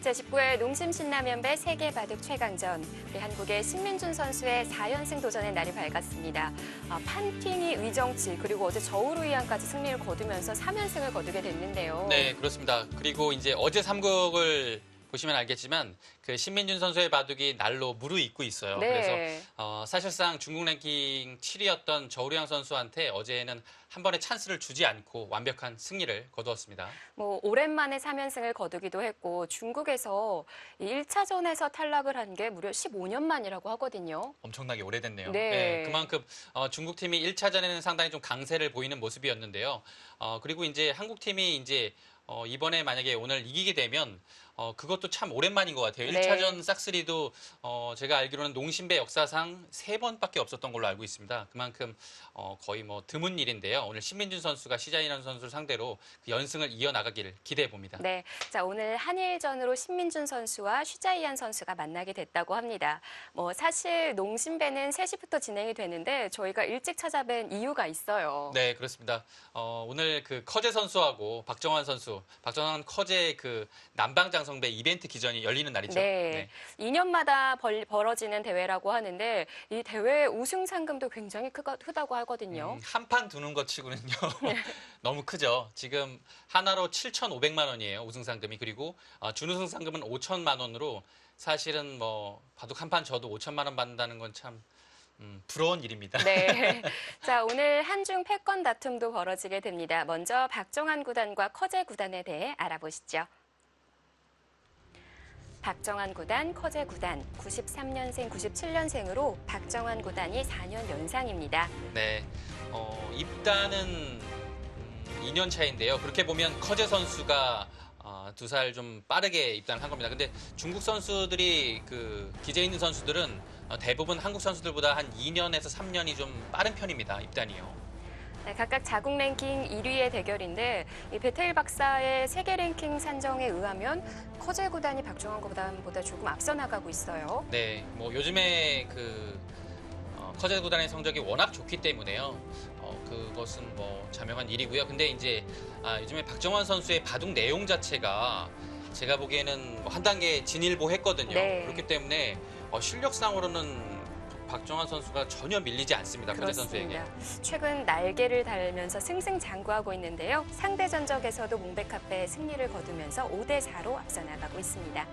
제19회 농심 신라면배 세계바둑 최강전. 우리 한국의 신민준 선수의 4연승 도전의 날이 밝았습니다. 판팅이 의정치 그리고 어제 저우루이안까지 승리를 거두면서 3연승을 거두게 됐는데요. 네, 그렇습니다. 그리고 이제 어제 3국을 보시면 알겠지만 그 신민준 선수의 바둑이 날로 무르익고 있어요. 네. 그래서 사실상 중국 랭킹 7위였던 저우루양 선수한테 어제는 한 번의 찬스를 주지 않고 완벽한 승리를 거두었습니다. 오랜만에 3연승을 거두기도 했고 중국에서 1차전에서 탈락을 한 게 무려 15년 만이라고 하거든요. 엄청나게 오래됐네요. 네. 네, 그만큼 중국 팀이 1차전에는 상당히 좀 강세를 보이는 모습이었는데요. 그리고 이제 한국 팀이 이제 이번에 만약에 오늘 이기게 되면 그것도 참 오랜만인 것 같아요. 네. 1차전 싹쓸이도 제가 알기로는 농심배 역사상 3번밖에 없었던 걸로 알고 있습니다. 그만큼 거의 뭐 드문 일인데요. 오늘 신민준 선수가 시자이란 선수를 상대로 그 연승을 이어나가기를 기대해 봅니다. 네, 자 오늘 한일전으로 신민준 선수와 슈자이안 선수가 만나게 됐다고 합니다. 사실 농심배는 3시부터 진행이 되는데 저희가 일찍 찾아뵌 이유가 있어요. 네, 그렇습니다. 오늘 그 커제 선수하고 박정환 선수, 박정환 커제 그 남방장성배 이벤트 기전이 열리는 날이죠. 네. 2년마다 벌어지는 대회라고 하는데 이 대회 우승 상금도 굉장히 크다고 하거든요. 한 판 두는 것 치고는요. 너무 크죠. 지금 하나로 7,500만 원이에요. 우승 상금이. 그리고 준우승 상금은 5천만 원으로 사실은 뭐 바둑 한 판 져도 5천만 원 받는다는 건 참 부러운 일입니다. 네. 자, 오늘 한중 패권 다툼도 벌어지게 됩니다. 먼저 박정환 구단과 커제 구단에 대해 알아보시죠. 박정환 구단, 커제 구단, 93년생, 97년생으로 박정환 구단이 4년 연상입니다. 네, 입단은 2년 차인데요. 그렇게 보면 커제 선수가 2살 좀 빠르게 입단을 한 겁니다. 근데 중국 선수들이 그 기재 있는 선수들은 대부분 한국 선수들보다 한 2년에서 3년이 좀 빠른 편입니다. 입단이요. 네, 각각 자국 랭킹 1위의 대결인데 이 베테일 박사의 세계 랭킹 산정에 의하면 커제 구단이 박정환 구단보다 조금 앞서 나가고 있어요. 네, 뭐 요즘에 그 커제 구단의 성적이 워낙 좋기 때문에요. 그것은 뭐 자명한 일이고요. 근데 이제 요즘에 박정환 선수의 바둑 내용 자체가 제가 보기에는 한 단계 진일보했거든요. 네. 그렇기 때문에 실력상으로는 박정환 선수가 전혀 밀리지 않습니다. 커제 선수에게. 최근 날개를 달면서 승승장구하고 있는데요. 상대 전적에서도 몽백카페 승리를 거두면서 5대4로 앞서 나가고 있습니다.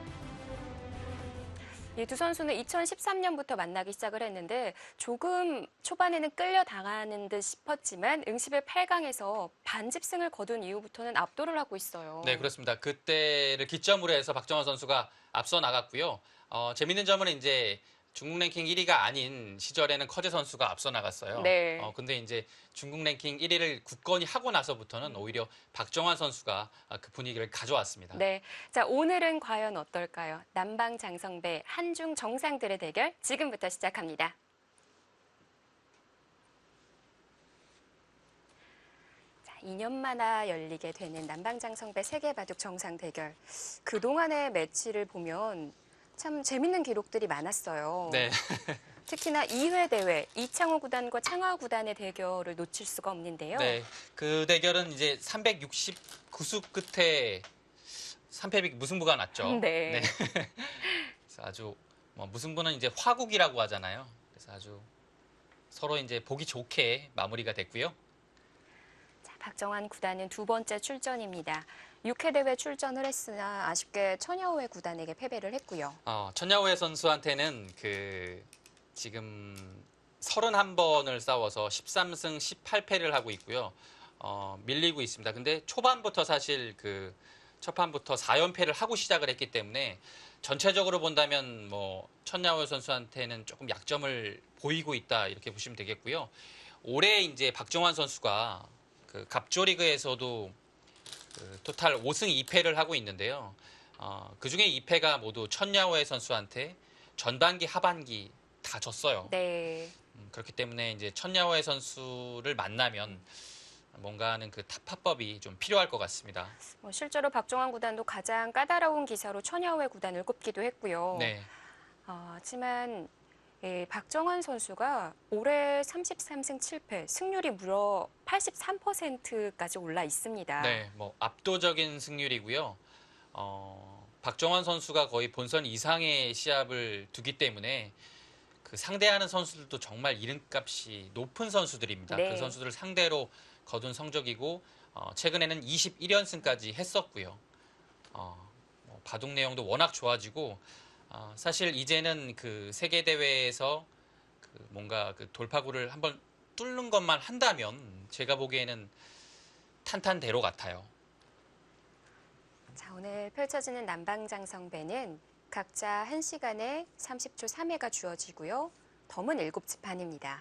이 두 선수는 2013년부터 만나기 시작을 했는데 조금 초반에는 끌려당하는 듯 싶었지만 응시배 8강에서 반집승을 거둔 이후부터는 압도를 하고 있어요. 네, 그렇습니다. 그때를 기점으로 해서 박정환 선수가 앞서 나갔고요. 재밌는 점은 이제 중국 랭킹 1위가 아닌 시절에는 커제 선수가 앞서 나갔어요. 네. 근데 이제 중국 랭킹 1위를 굳건히 하고 나서부터는 오히려 박정환 선수가 그 분위기를 가져왔습니다. 네. 자, 오늘은 과연 어떨까요? 남방장성배 한중 정상들의 대결 지금부터 시작합니다. 자, 2년 만에 열리게 되는 남방장성배 세계바둑 정상 대결. 그동안의 매치를 보면 참 재밌는 기록들이 많았어요. 네. 특히나 2회 대회 이창호 구단과 창하 구단의 대결을 놓칠 수가 없는데요. 네. 그 대결은 이제 369수 끝에 3패 무승부가 났죠. 네. 그래서 아주 무승부는 이제 화국이라고 하잖아요. 그래서 아주 서로 이제 보기 좋게 마무리가 됐고요. 자, 박정환 구단은 두 번째 출전입니다. 6회 대회 출전을 했으나 아쉽게 천야오회 구단에게 패배를 했고요. 천야오회 선수한테는 지금 31번을 싸워서 13승 18패를 하고 있고요. 밀리고 있습니다. 근데 초반부터 사실 첫 판부터 4연패를 하고 시작을 했기 때문에 전체적으로 본다면 천야오회 선수한테는 조금 약점을 보이고 있다 이렇게 보시면 되겠고요. 올해 이제 박정환 선수가 그 갑조리그에서도 토탈 5승 2패를 하고 있는데요. 그중에 2패가 모두 천야오회 선수한테 전반기, 하반기 다 졌어요. 네. 그렇기 때문에 이제 천야오회 선수를 만나면 뭔가 하는 그 타파법이 좀 필요할 것 같습니다. 실제로 박정환 구단도 가장 까다로운 기사로 천야오회 구단을 꼽기도 했고요. 네. 하지만 박정환 선수가 올해 33승 7패, 승률이 무려 83%까지 올라 있습니다. 네, 압도적인 승률이고요. 박정환 선수가 거의 본선 이상의 시합을 두기 때문에 그 상대하는 선수들도 정말 이름값이 높은 선수들입니다. 네. 그 선수들을 상대로 거둔 성적이고 최근에는 21연승까지 했었고요. 뭐 바둑 내용도 워낙 좋아지고 사실 이제는 그 세계 대회에서 그 뭔가 그 돌파구를 한번 뚫는 것만 한다면 제가 보기에는 탄탄대로 같아요. 자, 오늘 펼쳐지는 남방장성배는 각자 1시간에 30초 3회가 주어지고요. 덤은 7지판입니다.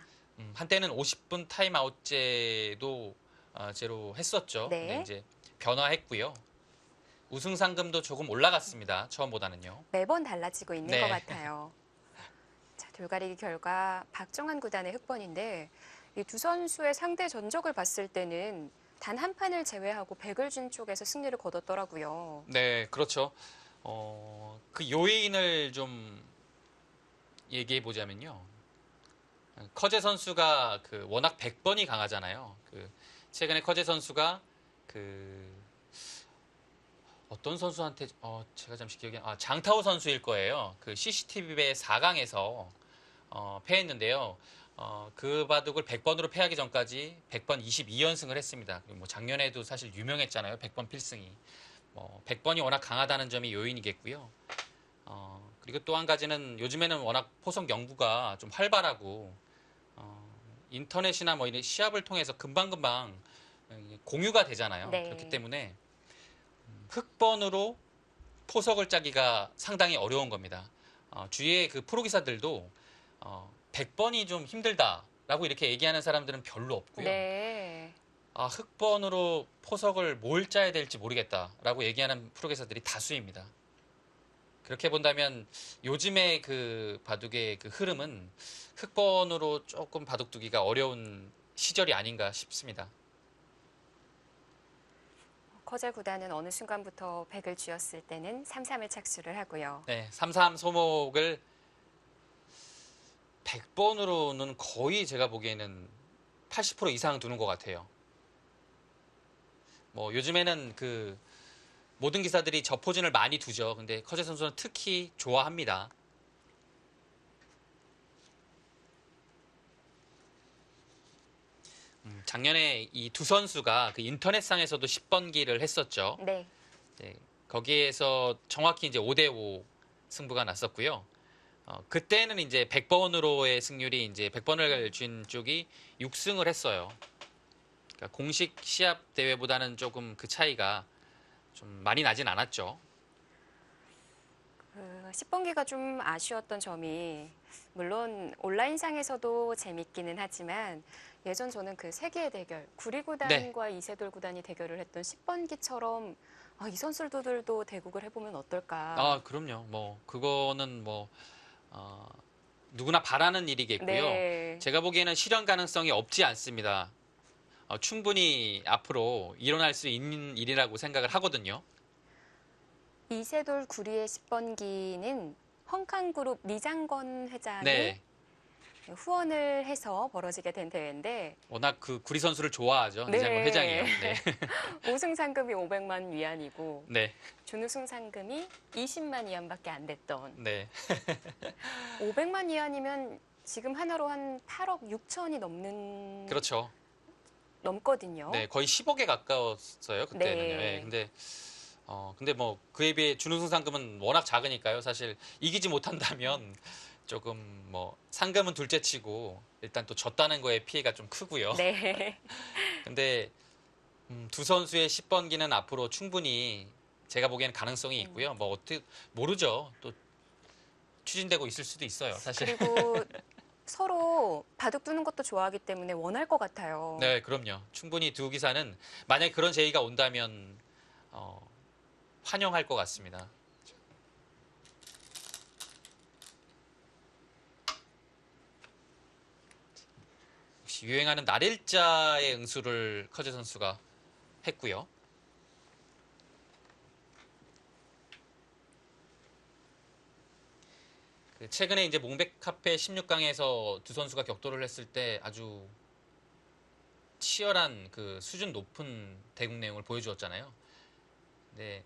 한때는 50분 타임아웃제도 제로 했었죠. 네. 근데 이제 변화했고요. 우승 상금도 조금 올라갔습니다. 처음보다는요. 매번 달라지고 있는 네. 것 같아요. 자, 돌가리기 결과 박정환 구단의 흑번인데 이 두 선수의 상대 전적을 봤을 때는 단 한 판을 제외하고 백을준 쪽에서 승리를 거뒀더라고요. 네, 그렇죠. 그 요인을 좀 얘기해 보자면요. 커제 선수가 그 워낙 100번이 강하잖아요. 그 최근에 커제 선수가 그 어떤 선수한테 제가 잠시 기억이 장타오 선수일 거예요. 그 CCTV의 4강에서 패했는데요. 그 바둑을 100번으로 패하기 전까지 100번 22연승을 했습니다. 그리고 뭐 작년에도 사실 유명했잖아요. 100번 필승이. 100번이 워낙 강하다는 점이 요인이겠고요. 그리고 또 한 가지는 요즘에는 워낙 포석 연구가 좀 활발하고 인터넷이나 뭐 이런 시합을 통해서 금방금방 공유가 되잖아요. 네. 그렇기 때문에 흑번으로 포석을 짜기가 상당히 어려운 겁니다. 주위에 그 프로 기사들도 100번이 좀 힘들다라고 이렇게 얘기하는 사람들은 별로 없고요. 네. 흑번으로 포석을 뭘 짜야 될지 모르겠다라고 얘기하는 프로 기사들이 다수입니다. 그렇게 본다면 요즘의 그 바둑의 그 흐름은 흑번으로 조금 바둑 두기가 어려운 시절이 아닌가 싶습니다. 커제 구단은 어느 순간부터 백을 쥐었을 때는 3-3을 착수를 하고요. 네, 3-3 소목을 100번으로는 거의 제가 보기에는 80% 이상 두는 것 같아요. 뭐 요즘에는 그 모든 기사들이 저 포진을 많이 두죠. 근데 커제 선수는 특히 좋아합니다. 작년에 이 두 선수가 그 인터넷상에서도 10번기를 했었죠. 네. 네, 거기에서 정확히 이제 5대5 승부가 났었고요. 그때는 이제 100번으로의 승률이 이제 100번을 쥔 쪽이 6승을 했어요. 그러니까 공식 시합 대회보다는 조금 그 차이가 좀 많이 나진 않았죠. 10번기가 좀 아쉬웠던 점이 물론 온라인상에서도 재밌기는 하지만 예전 저는 그 세계의 대결 구리구단과 이세돌 구단이 대결을 했던 10번기처럼 이 선수들도 대국을 해보면 어떨까. 그럼요. 뭐 그거는 뭐 누구나 바라는 일이겠고요. 네. 제가 보기에는 실현 가능성이 없지 않습니다. 충분히 앞으로 일어날 수 있는 일이라고 생각을 하거든요. 이세돌 구리의 10번기는 헝캉그룹 리장건 회장이 네. 후원을 해서 벌어지게 된 대회인데 워낙 그 구리 선수를 좋아하죠. 네. 이장건 회장이요. 네. 우승 상금이 500만 위안이고 네. 준우승 상금이 20만 위안밖에 안 됐던 네. 500만 위안이면 지금 하나로 한 8억 6천이 넘는 그렇죠. 넘거든요. 네, 거의 10억에 가까웠어요. 그때는요. 네. 네. 근데 뭐 그에 비해 준우승 상금은 워낙 작으니까요. 사실 이기지 못한다면 조금 뭐 상금은 둘째치고 일단 또 졌다는 거에 피해가 좀 크고요. 네. 근데 두 선수의 10번기는 앞으로 충분히 제가 보기에는 가능성이 있고요. 뭐 어떻게 모르죠. 또 추진되고 있을 수도 있어요. 사실. 그리고 서로 바둑 두는 것도 좋아하기 때문에 원할 것 같아요. 네, 그럼요. 충분히 두 기사는 만약에 그런 제의가 온다면 환영할 것 같습니다. 역시 유행하는 날일자의 응수를 커제 선수가 했고요. 최근에 이제 몽백 카페 16강에서 두 선수가 격돌을 했을 때 아주 치열한 그 수준 높은 대국 내용을 보여주었잖아요. 네,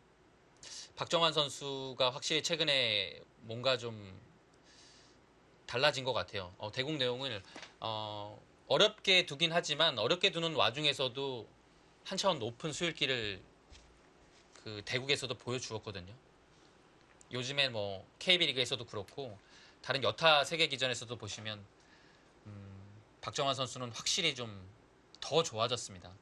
박정환 선수가 확실히 최근에 뭔가 좀 달라진 것 같아요. 대국 내용을 어렵게 두긴 하지만 어렵게 두는 와중에서도 한 차원 높은 수율기를 그 대국에서도 보여주었거든요. 요즘에 뭐 KB리그에서도 그렇고 다른 여타 세계 기전에서도 보시면 박정환 선수는 확실히 좀 더 좋아졌습니다.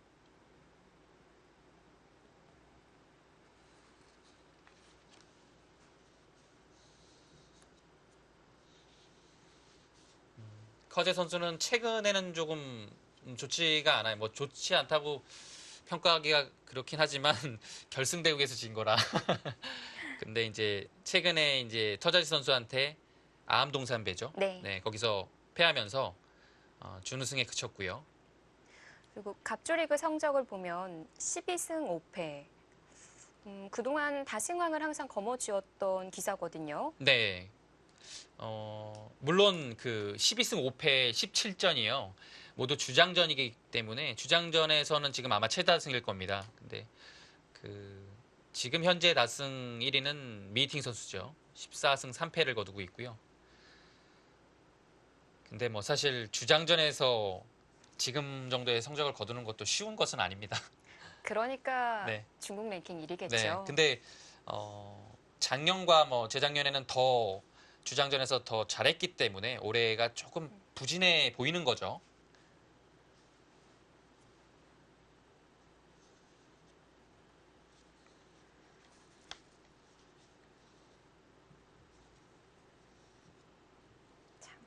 커제 선수는 최근에는 조금 좋지가 않아요. 뭐 좋지 않다고 평가하기가 그렇긴 하지만 결승 대국에서 진 거라. 근데 이제 최근에 이제 터자지 선수한테 아암동산배죠. 네. 네, 거기서 패하면서 준우승에 그쳤고요. 그리고 갑조리그 성적을 보면 12승 5패. 그동안 다승왕을 항상 거머쥐었던 기사거든요. 네. 물론 그 12승 5패 17전이요. 모두 주장전이기 때문에 주장전에서는 지금 아마 최다승일 겁니다. 근데 그 지금 현재 다승 1위는 미팅 선수죠. 14승 3패를 거두고 있고요. 근데 뭐 사실 주장전에서 지금 정도의 성적을 거두는 것도 쉬운 것은 아닙니다. 그러니까 네. 중국 랭킹 1위겠죠. 네. 근데 작년과 뭐 재작년에는 더 주장전에서 더 잘했기 때문에 올해가 조금 부진해 보이는 거죠.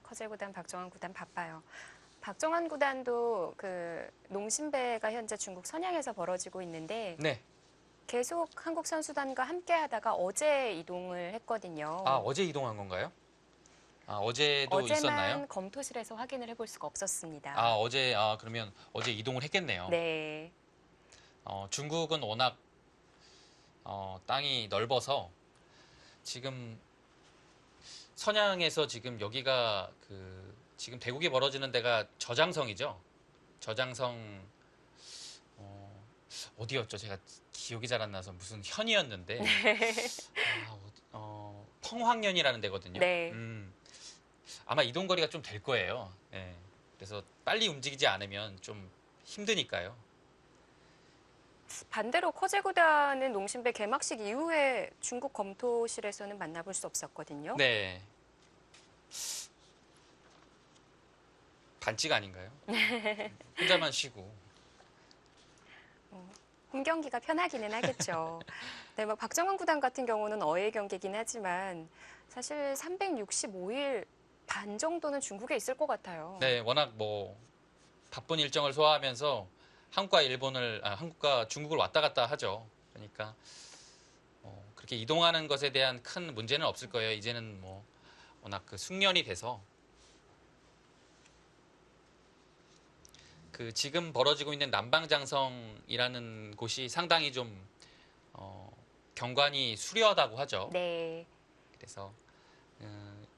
커제 구단, 박정환 구단 바빠요. 박정환 구단도 그 농심배가 현재 중국 선양에서 벌어지고 있는데 네. 계속 한국 선수단과 함께 하다가 어제 이동을 했거든요. 어제 이동한 건가요? 어제도 어제만 있었나요? 검토실에서 확인을 해볼 수가 없었습니다. 그러면 어제 이동을 했겠네요. 네. 중국은 워낙 땅이 넓어서 지금 선양에서 지금 여기가 지금 대국이 벌어지는 데가 저장성이죠. 저장성 어디였죠? 제가 기억이 잘 안 나서 무슨 현이었는데 펑황년이라는 데거든요. 네. 아마 이동 거리가 좀 될 거예요. 네. 그래서 빨리 움직이지 않으면 좀 힘드니까요. 반대로 커제 구단은 농심배 개막식 이후에 중국 검토실에서는 만나볼 수 없었거든요. 네. 반칙 아닌가요? 혼자만 쉬고. 홈 경기가 편하기는 하겠죠. 네, 뭐 박정환 구단 같은 경우는 어웨이 경기긴 하지만 사실 365일 반 정도는 중국에 있을 것 같아요. 네, 워낙 뭐 바쁜 일정을 소화하면서 한국과 중국을 왔다 갔다 하죠. 그러니까 그렇게 이동하는 것에 대한 큰 문제는 없을 거예요. 이제는 뭐 워낙 그 숙련이 돼서 그 지금 벌어지고 있는 남방장성이라는 곳이 상당히 좀 경관이 수려하다고 하죠. 네. 그래서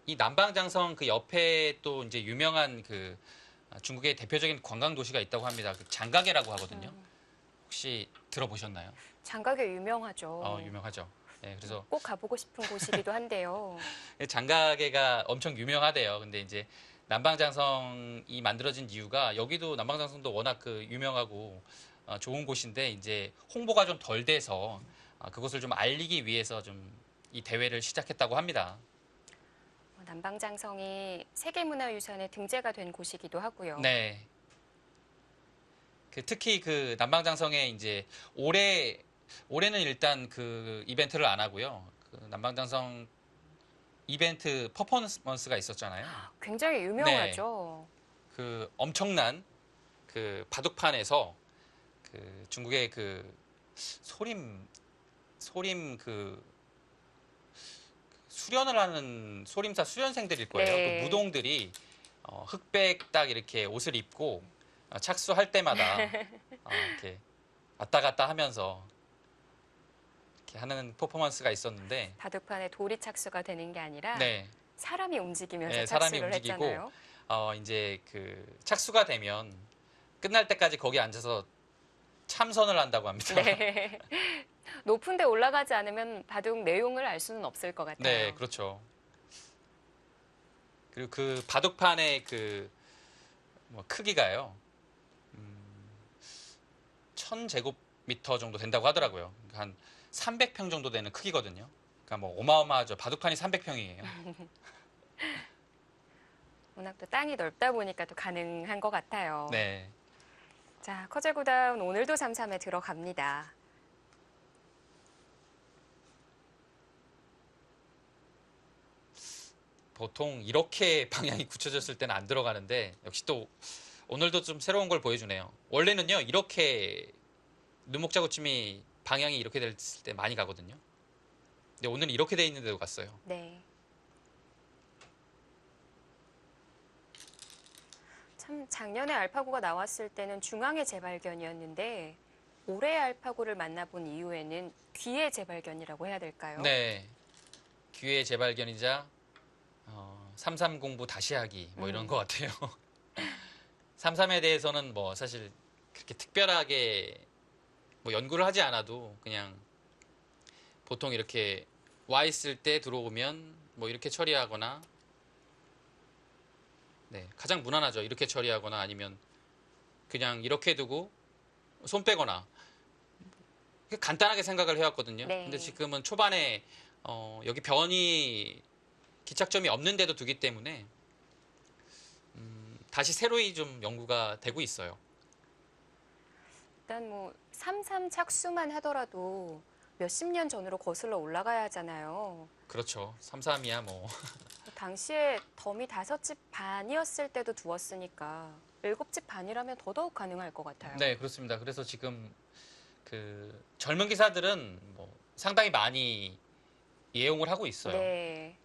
이 남방장성 그 옆에 또 이제 유명한 그 중국의 대표적인 관광 도시가 있다고 합니다. 그 장가게라고 하거든요. 혹시 들어보셨나요? 장가게 유명하죠. 유명하죠. 네, 그래서 꼭 가보고 싶은 곳이기도 한데요. 장가게가 엄청 유명하대요. 근데 이제 남방장성이 만들어진 이유가 여기도 남방장성도 워낙 그 유명하고 좋은 곳인데 이제 홍보가 좀 덜 돼서 그것을 좀 알리기 위해서 좀 이 대회를 시작했다고 합니다. 남방장성이 세계문화유산에 등재가 된 곳이기도 하고요. 네. 특히 그 남방장성에 이제 올해는 일단 그 이벤트를 안 하고요. 그 남방장성 이벤트 퍼포먼스가 있었잖아요. 굉장히 유명하죠. 그 엄청난 그 바둑판에서 그 중국의 그 소림 그 수련을 하는 소림사 수련생들일 거예요. 네. 그 무동들이 흑백 딱 이렇게 옷을 입고 착수할 때마다 이렇게 왔다 갔다 하면서 이렇게 하는 퍼포먼스가 있었는데 바둑판에 돌이 착수가 되는 게 아니라 네. 사람이 움직이면서 네, 사람이 착수를 움직이고 했잖아요. 이제 그 착수가 되면 끝날 때까지 거기 앉아서 참선을 한다고 합니다. 네. 높은 데 올라가지 않으면 바둑 내용을 알 수는 없을 것 같아요. 네, 그렇죠. 그리고 그 바둑판의 그 뭐 크기가요. 1000제곱미터 정도 된다고 하더라고요. 한 300평 정도 되는 크기거든요. 그러니까 뭐 어마어마하죠. 바둑판이 300평이에요. 워낙 또 땅이 넓다 보니까 또 가능한 것 같아요. 네. 자, 커제구다운 오늘도 삼삼에 들어갑니다. 보통 이렇게 방향이 굳혀졌을 때는 안 들어가는데 역시 또 오늘도 좀 새로운 걸 보여주네요. 원래는요 이렇게 눈목자구침이 방향이 이렇게 됐을 때 많이 가거든요. 근데 오늘은 이렇게 돼 있는데도 갔어요. 네. 참 작년에 알파고가 나왔을 때는 중앙의 재발견이었는데 올해 알파고를 만나본 이후에는 귀의 재발견이라고 해야 될까요? 네. 기회의 재발견이자 삼삼 공부 다시 하기 뭐 이런 것 같아요. 삼삼에 대해서는 뭐 사실 그렇게 특별하게 뭐 연구를 하지 않아도 그냥 보통 이렇게 와 있을 때 들어오면 뭐 이렇게 처리하거나 네, 가장 무난하죠. 이렇게 처리하거나 아니면 그냥 이렇게 두고 손 빼거나 간단하게 생각을 해왔거든요. 네. 근데 지금은 초반에 여기 변이 기착점이 없는데도 두기 때문에 다시 새로이 좀 연구가 되고 있어요. 일단 뭐 삼삼 착수만 하더라도 몇십 년 전으로 거슬러 올라가야 하잖아요. 그렇죠. 삼삼이야 뭐. 당시에 덤이 5집 반이었을 때도 두었으니까 7집 반이라면 더더욱 가능할 것 같아요. 네, 그렇습니다. 그래서 지금 그 젊은 기사들은 뭐 상당히 많이 예용을 하고 있어요. 네.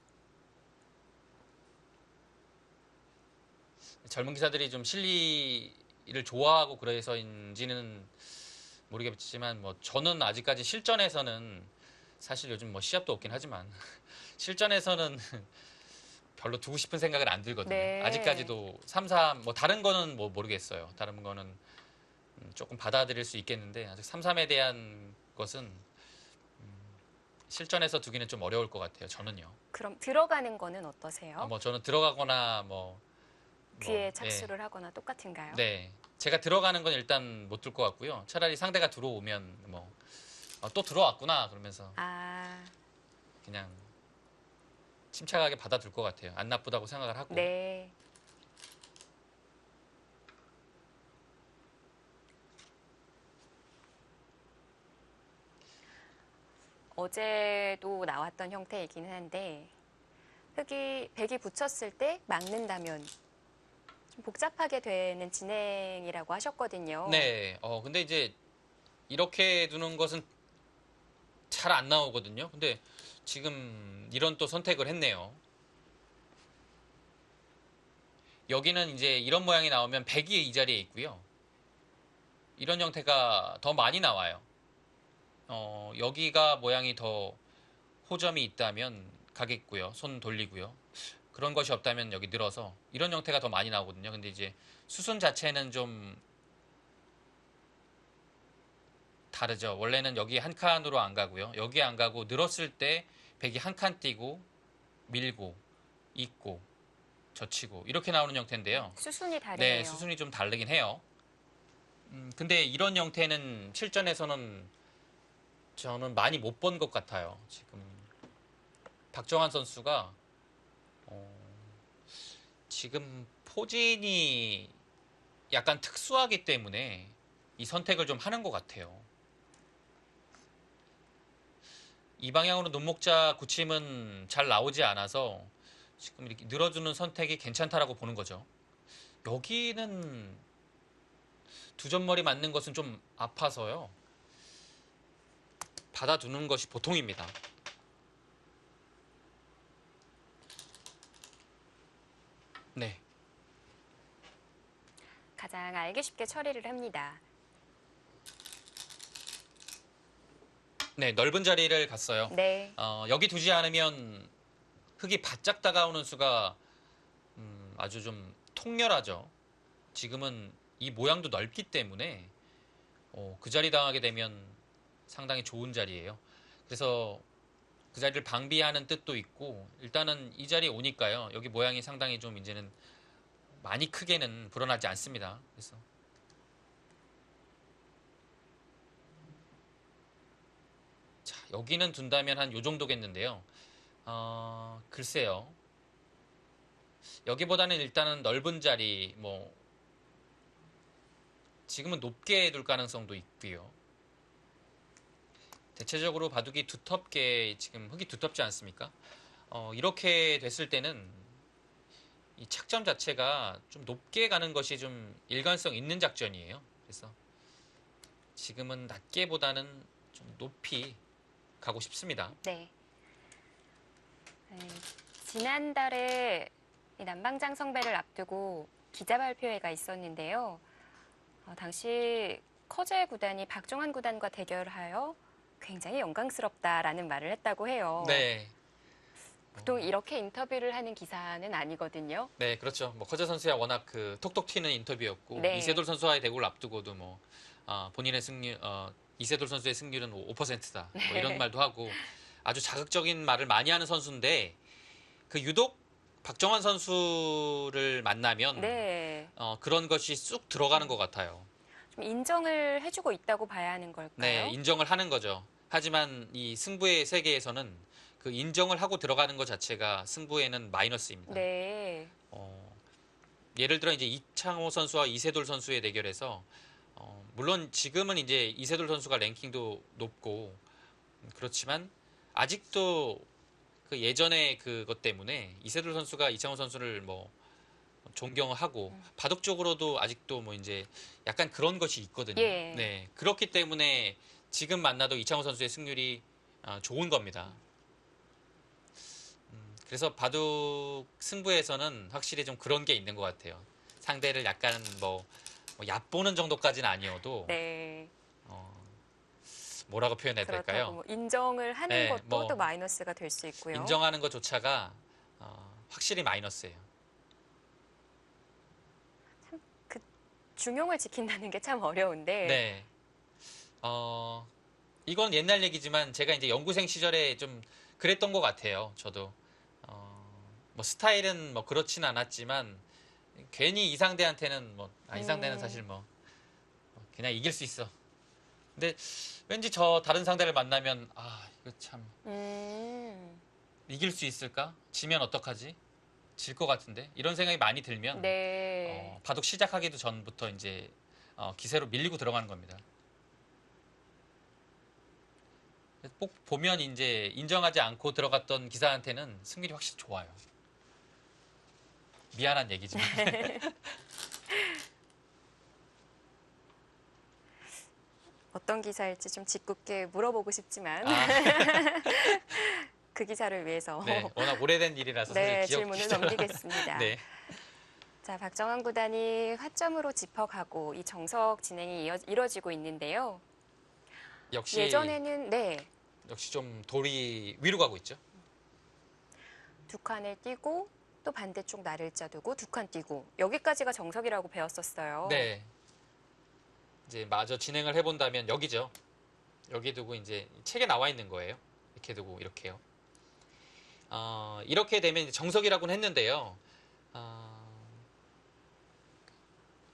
젊은 기사들이 좀 실리를 좋아하고 그래서인지는 모르겠지만 뭐 저는 아직까지 실전에서는 사실 요즘 뭐 시합도 없긴 하지만 실전에서는 별로 두고 싶은 생각은 안 들거든요. 네. 아직까지도 3-3, 뭐 다른 거는 뭐 모르겠어요. 다른 거는 조금 받아들일 수 있겠는데 아직 3-3에 대한 것은 실전에서 두기는 좀 어려울 것 같아요. 저는요. 그럼 들어가는 거는 어떠세요? 뭐 저는 들어가거나 귀에 예. 착수를 하거나 똑같은가요? 네. 제가 들어가는 건 일단 못 들 것 같고요. 차라리 상대가 들어오면 뭐 또 들어왔구나 그러면서 아, 그냥 침착하게 받아들 것 같아요. 안 나쁘다고 생각을 하고. 네. 어제도 나왔던 형태이기는 한데 백이 붙였을 때 막는다면 좀 복잡하게 되는 진행이라고 하셨거든요. 네. 근데 이제 이렇게 두는 것은 잘 안 나오거든요. 근데 지금 이런 또 선택을 했네요. 여기는 이제 이런 모양이 나오면 백이 이 자리에 있고요. 이런 형태가 더 많이 나와요. 여기가 모양이 더 호점이 있다면 가겠고요. 손 돌리고요. 그런 것이 없다면 여기 늘어서 이런 형태가 더 많이 나오거든요. 근데 이제 수순 자체는 좀 다르죠. 원래는 여기 한 칸으로 안 가고요. 여기 안 가고 늘었을 때 백이 한 칸 띄고 밀고 잇고 젖히고 이렇게 나오는 형태인데요. 수순이 다르네요. 네, 수순이 좀 다르긴 해요. 근데 이런 형태는 실전에서는 저는 많이 못 본 것 같아요. 지금 박정환 선수가 지금 포진이 약간 특수하기 때문에 이 선택을 좀 하는 것 같아요. 이 방향으로 눈목자 굳힘은 잘 나오지 않아서 지금 이렇게 늘어주는 선택이 괜찮다라고 보는 거죠. 여기는 두 점머리 맞는 것은 좀 아파서요. 받아두는 것이 보통입니다. 네. 가장 알기 쉽게 처리를 합니다. 네, 넓은 자리를 갔어요. 네. 여기 두지 않으면 흙이 바짝 다가오는 수가 아주 좀 통렬하죠. 지금은 이 모양도 넓기 때문에 그 자리 당하게 되면 상당히 좋은 자리예요. 그래서 그 자리를 방비하는 뜻도 있고 일단은 이 자리에 오니까요. 여기 모양이 상당히 좀 이제는 많이 크게는 불어나지 않습니다. 그래서 자, 여기는 둔다면 한 요 정도겠는데요. 글쎄요. 여기보다는 일단은 넓은 자리, 뭐 지금은 높게 둘 가능성도 있고요. 대체적으로 바둑이 두텁게 지금 흙이 두텁지 않습니까? 이렇게 됐을 때는 이 착점 자체가 좀 높게 가는 것이 좀 일관성 있는 작전이에요. 그래서 지금은 낮게보다는 좀 높이 가고 싶습니다. 네. 지난달에 이 남방장 성배를 앞두고 기자 발표회가 있었는데요. 당시 커제 구단이 박종환 구단과 대결하여 굉장히 영광스럽다라는 말을 했다고 해요. 네. 보통 이렇게 인터뷰를 하는 기사는 아니거든요. 네, 그렇죠. 뭐 커제 선수야 워낙 그 톡톡 튀는 인터뷰였고 네. 이세돌 선수와의 대국을 앞두고도 뭐 본인의 승률 이세돌 선수의 승률은 5%다. 뭐 네. 이런 말도 하고 아주 자극적인 말을 많이 하는 선수인데 그 유독 박정환 선수를 만나면 네. 그런 것이 쑥 들어가는 것 같아요. 좀 인정을 해주고 있다고 봐야 하는 걸까요? 네, 인정을 하는 거죠. 하지만 이 승부의 세계에서는 그 인정을 하고 들어가는 것 자체가 승부에는 마이너스입니다. 네. 예를 들어 이제 이창호 선수와 이세돌 선수의 대결에서 물론 지금은 이제 이세돌 선수가 랭킹도 높고 그렇지만 아직도 그 예전의 그것 때문에 이세돌 선수가 이창호 선수를 뭐 존경하고 바둑적으로도 아직도 뭐 이제 약간 그런 것이 있거든요. 예. 네, 그렇기 때문에 지금 만나도 이창호 선수의 승률이 좋은 겁니다. 그래서 바둑 승부에서는 확실히 좀 그런 게 있는 것 같아요. 상대를 약간 뭐 얕보는 정도까지는 아니어도 네. 뭐라고 표현해야 그렇다고 될까요? 뭐 인정을 하는 네, 것도 뭐 또 마이너스가 될 수 있고요. 인정하는 것조차가 확실히 마이너스예요. 그 중용을 지킨다는 게 참 어려운데. 네. 이건 옛날 얘기지만 제가 이제 연구생 시절에 좀 그랬던 것 같아요. 저도 뭐 스타일은 뭐 그렇진 않았지만 괜히 이 상대한테는 이 상대는 사실 뭐 그냥 이길 수 있어. 근데 왠지 저 다른 상대를 만나면 이거 참 이길 수 있을까? 지면 어떡하지? 질 것 같은데 이런 생각이 많이 들면 네. 바둑 시작하기도 전부터 이제 기세로 밀리고 들어가는 겁니다. 꼭 보면 이제 인정하지 않고 들어갔던 기사한테는 승률이 확실히 좋아요. 미안한 얘기지만. 어떤 기사일지 좀 짓궂게 물어보고 싶지만 그 기사를 위해서 네, 워낙 오래된 일이라서 네, 사실 질문을 기억 넘기겠습니다. 네. 자, 박정환 구단이 화점으로 짚어가고 이 정석 진행이 이뤄지고 있는데요. 역시 예전에는 네, 역시 좀 돌이 위로 가고 있죠. 두 칸을 띄고 또 반대쪽 날일자 두고 두 칸 띄고 여기까지가 정석이라고 배웠었어요. 네. 이제 마저 진행을 해본다면 여기죠. 여기 두고 이제 책에 나와 있는 거예요. 이렇게 두고 이렇게요. 이렇게 되면 이제 정석이라고는 했는데요.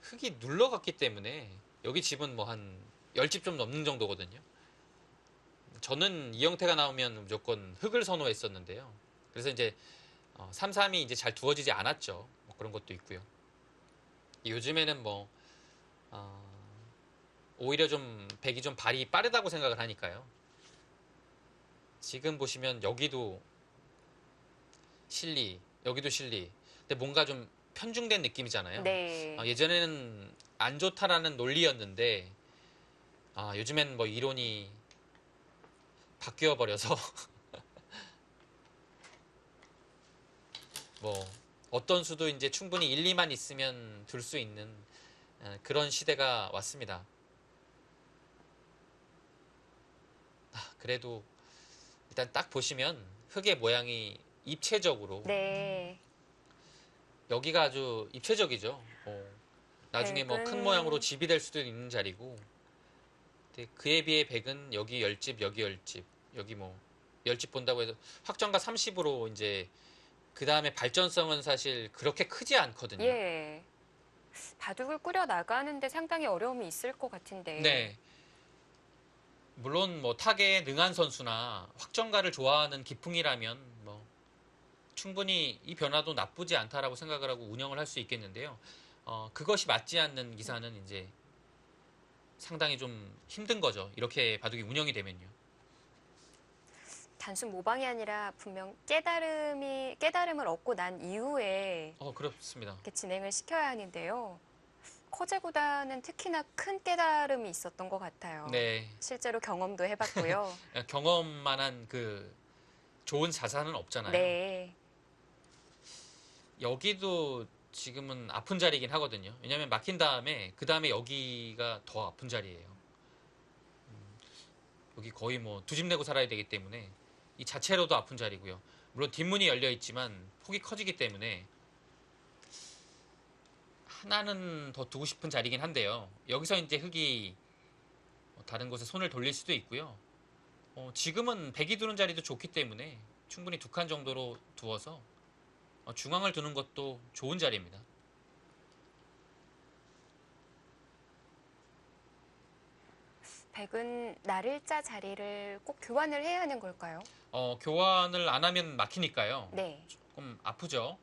흙이 눌러갔기 때문에 여기 집은 뭐 한 10집 좀 넘는 정도거든요. 저는 이영태가 나오면 무조건 흙을 선호했었는데요. 그래서 이제 3-3이 이제 잘 두어지지 않았죠. 뭐 그런 것도 있고요. 요즘에는 뭐 오히려 좀 백이 좀 발이 빠르다고 생각을 하니까요. 지금 보시면 여기도 실리, 여기도 실리. 근데 뭔가 좀 편중된 느낌이잖아요. 네. 예전에는 안 좋다라는 논리였는데 요즘엔 뭐 이론이 바뀌어 버려서 뭐 어떤 수도 이제 충분히 1, 2만 있으면 둘 수 있는 그런 시대가 왔습니다. 그래도 일단 딱 보시면 흙의 모양이 입체적으로 네. 여기가 아주 입체적이죠. 나중에 뭐 큰 흙은 모양으로 집이 될 수도 있는 자리고 근데 그에 비해 백은 여기 10집, 여기 10집, 여기 뭐 10집 본다고 해도 확정가 30으로 이제 그 다음에 발전성은 사실 그렇게 크지 않거든요. 예. 바둑을 꾸려 나가는데 상당히 어려움이 있을 것 같은데. 네. 물론 뭐 타계에 능한 선수나 확정가를 좋아하는 기풍이라면 뭐 충분히 이 변화도 나쁘지 않다라고 생각을 하고 운영을 할 수 있겠는데요. 그것이 맞지 않는 기사는 이제 상당히 좀 힘든 거죠. 이렇게 바둑이 운영이 되면요. 단순 모방이 아니라 분명 깨달음을 얻고 난 이후에 그렇습니다. 이렇게 진행을 시켜야 하는데요. 커제 구단은 특히나 큰 깨달음이 있었던 것 같아요. 네. 실제로 경험도 해봤고요. 경험만한 그 좋은 자산은 없잖아요. 네. 여기도 지금은 아픈 자리이긴 하거든요. 왜냐하면 막힌 다음에 그 다음에 여기가 더 아픈 자리예요. 여기 거의 뭐 두 집 내고 살아야 되기 때문에 이 자체로도 아픈 자리고요. 물론 뒷문이 열려 있지만 폭이 커지기 때문에 하나는 더 두고 싶은 자리긴 한데요. 여기서 이제 흙이 다른 곳에 손을 돌릴 수도 있고요. 지금은 백이 두는 자리도 좋기 때문에 충분히 두 칸 정도로 두어서 중앙을 두는 것도 좋은 자리입니다. 백은 날일자 자리를 꼭 교환을 해야 하는 걸까요? 교환을 안 하면 막히니까요. 네. 조금 아프죠.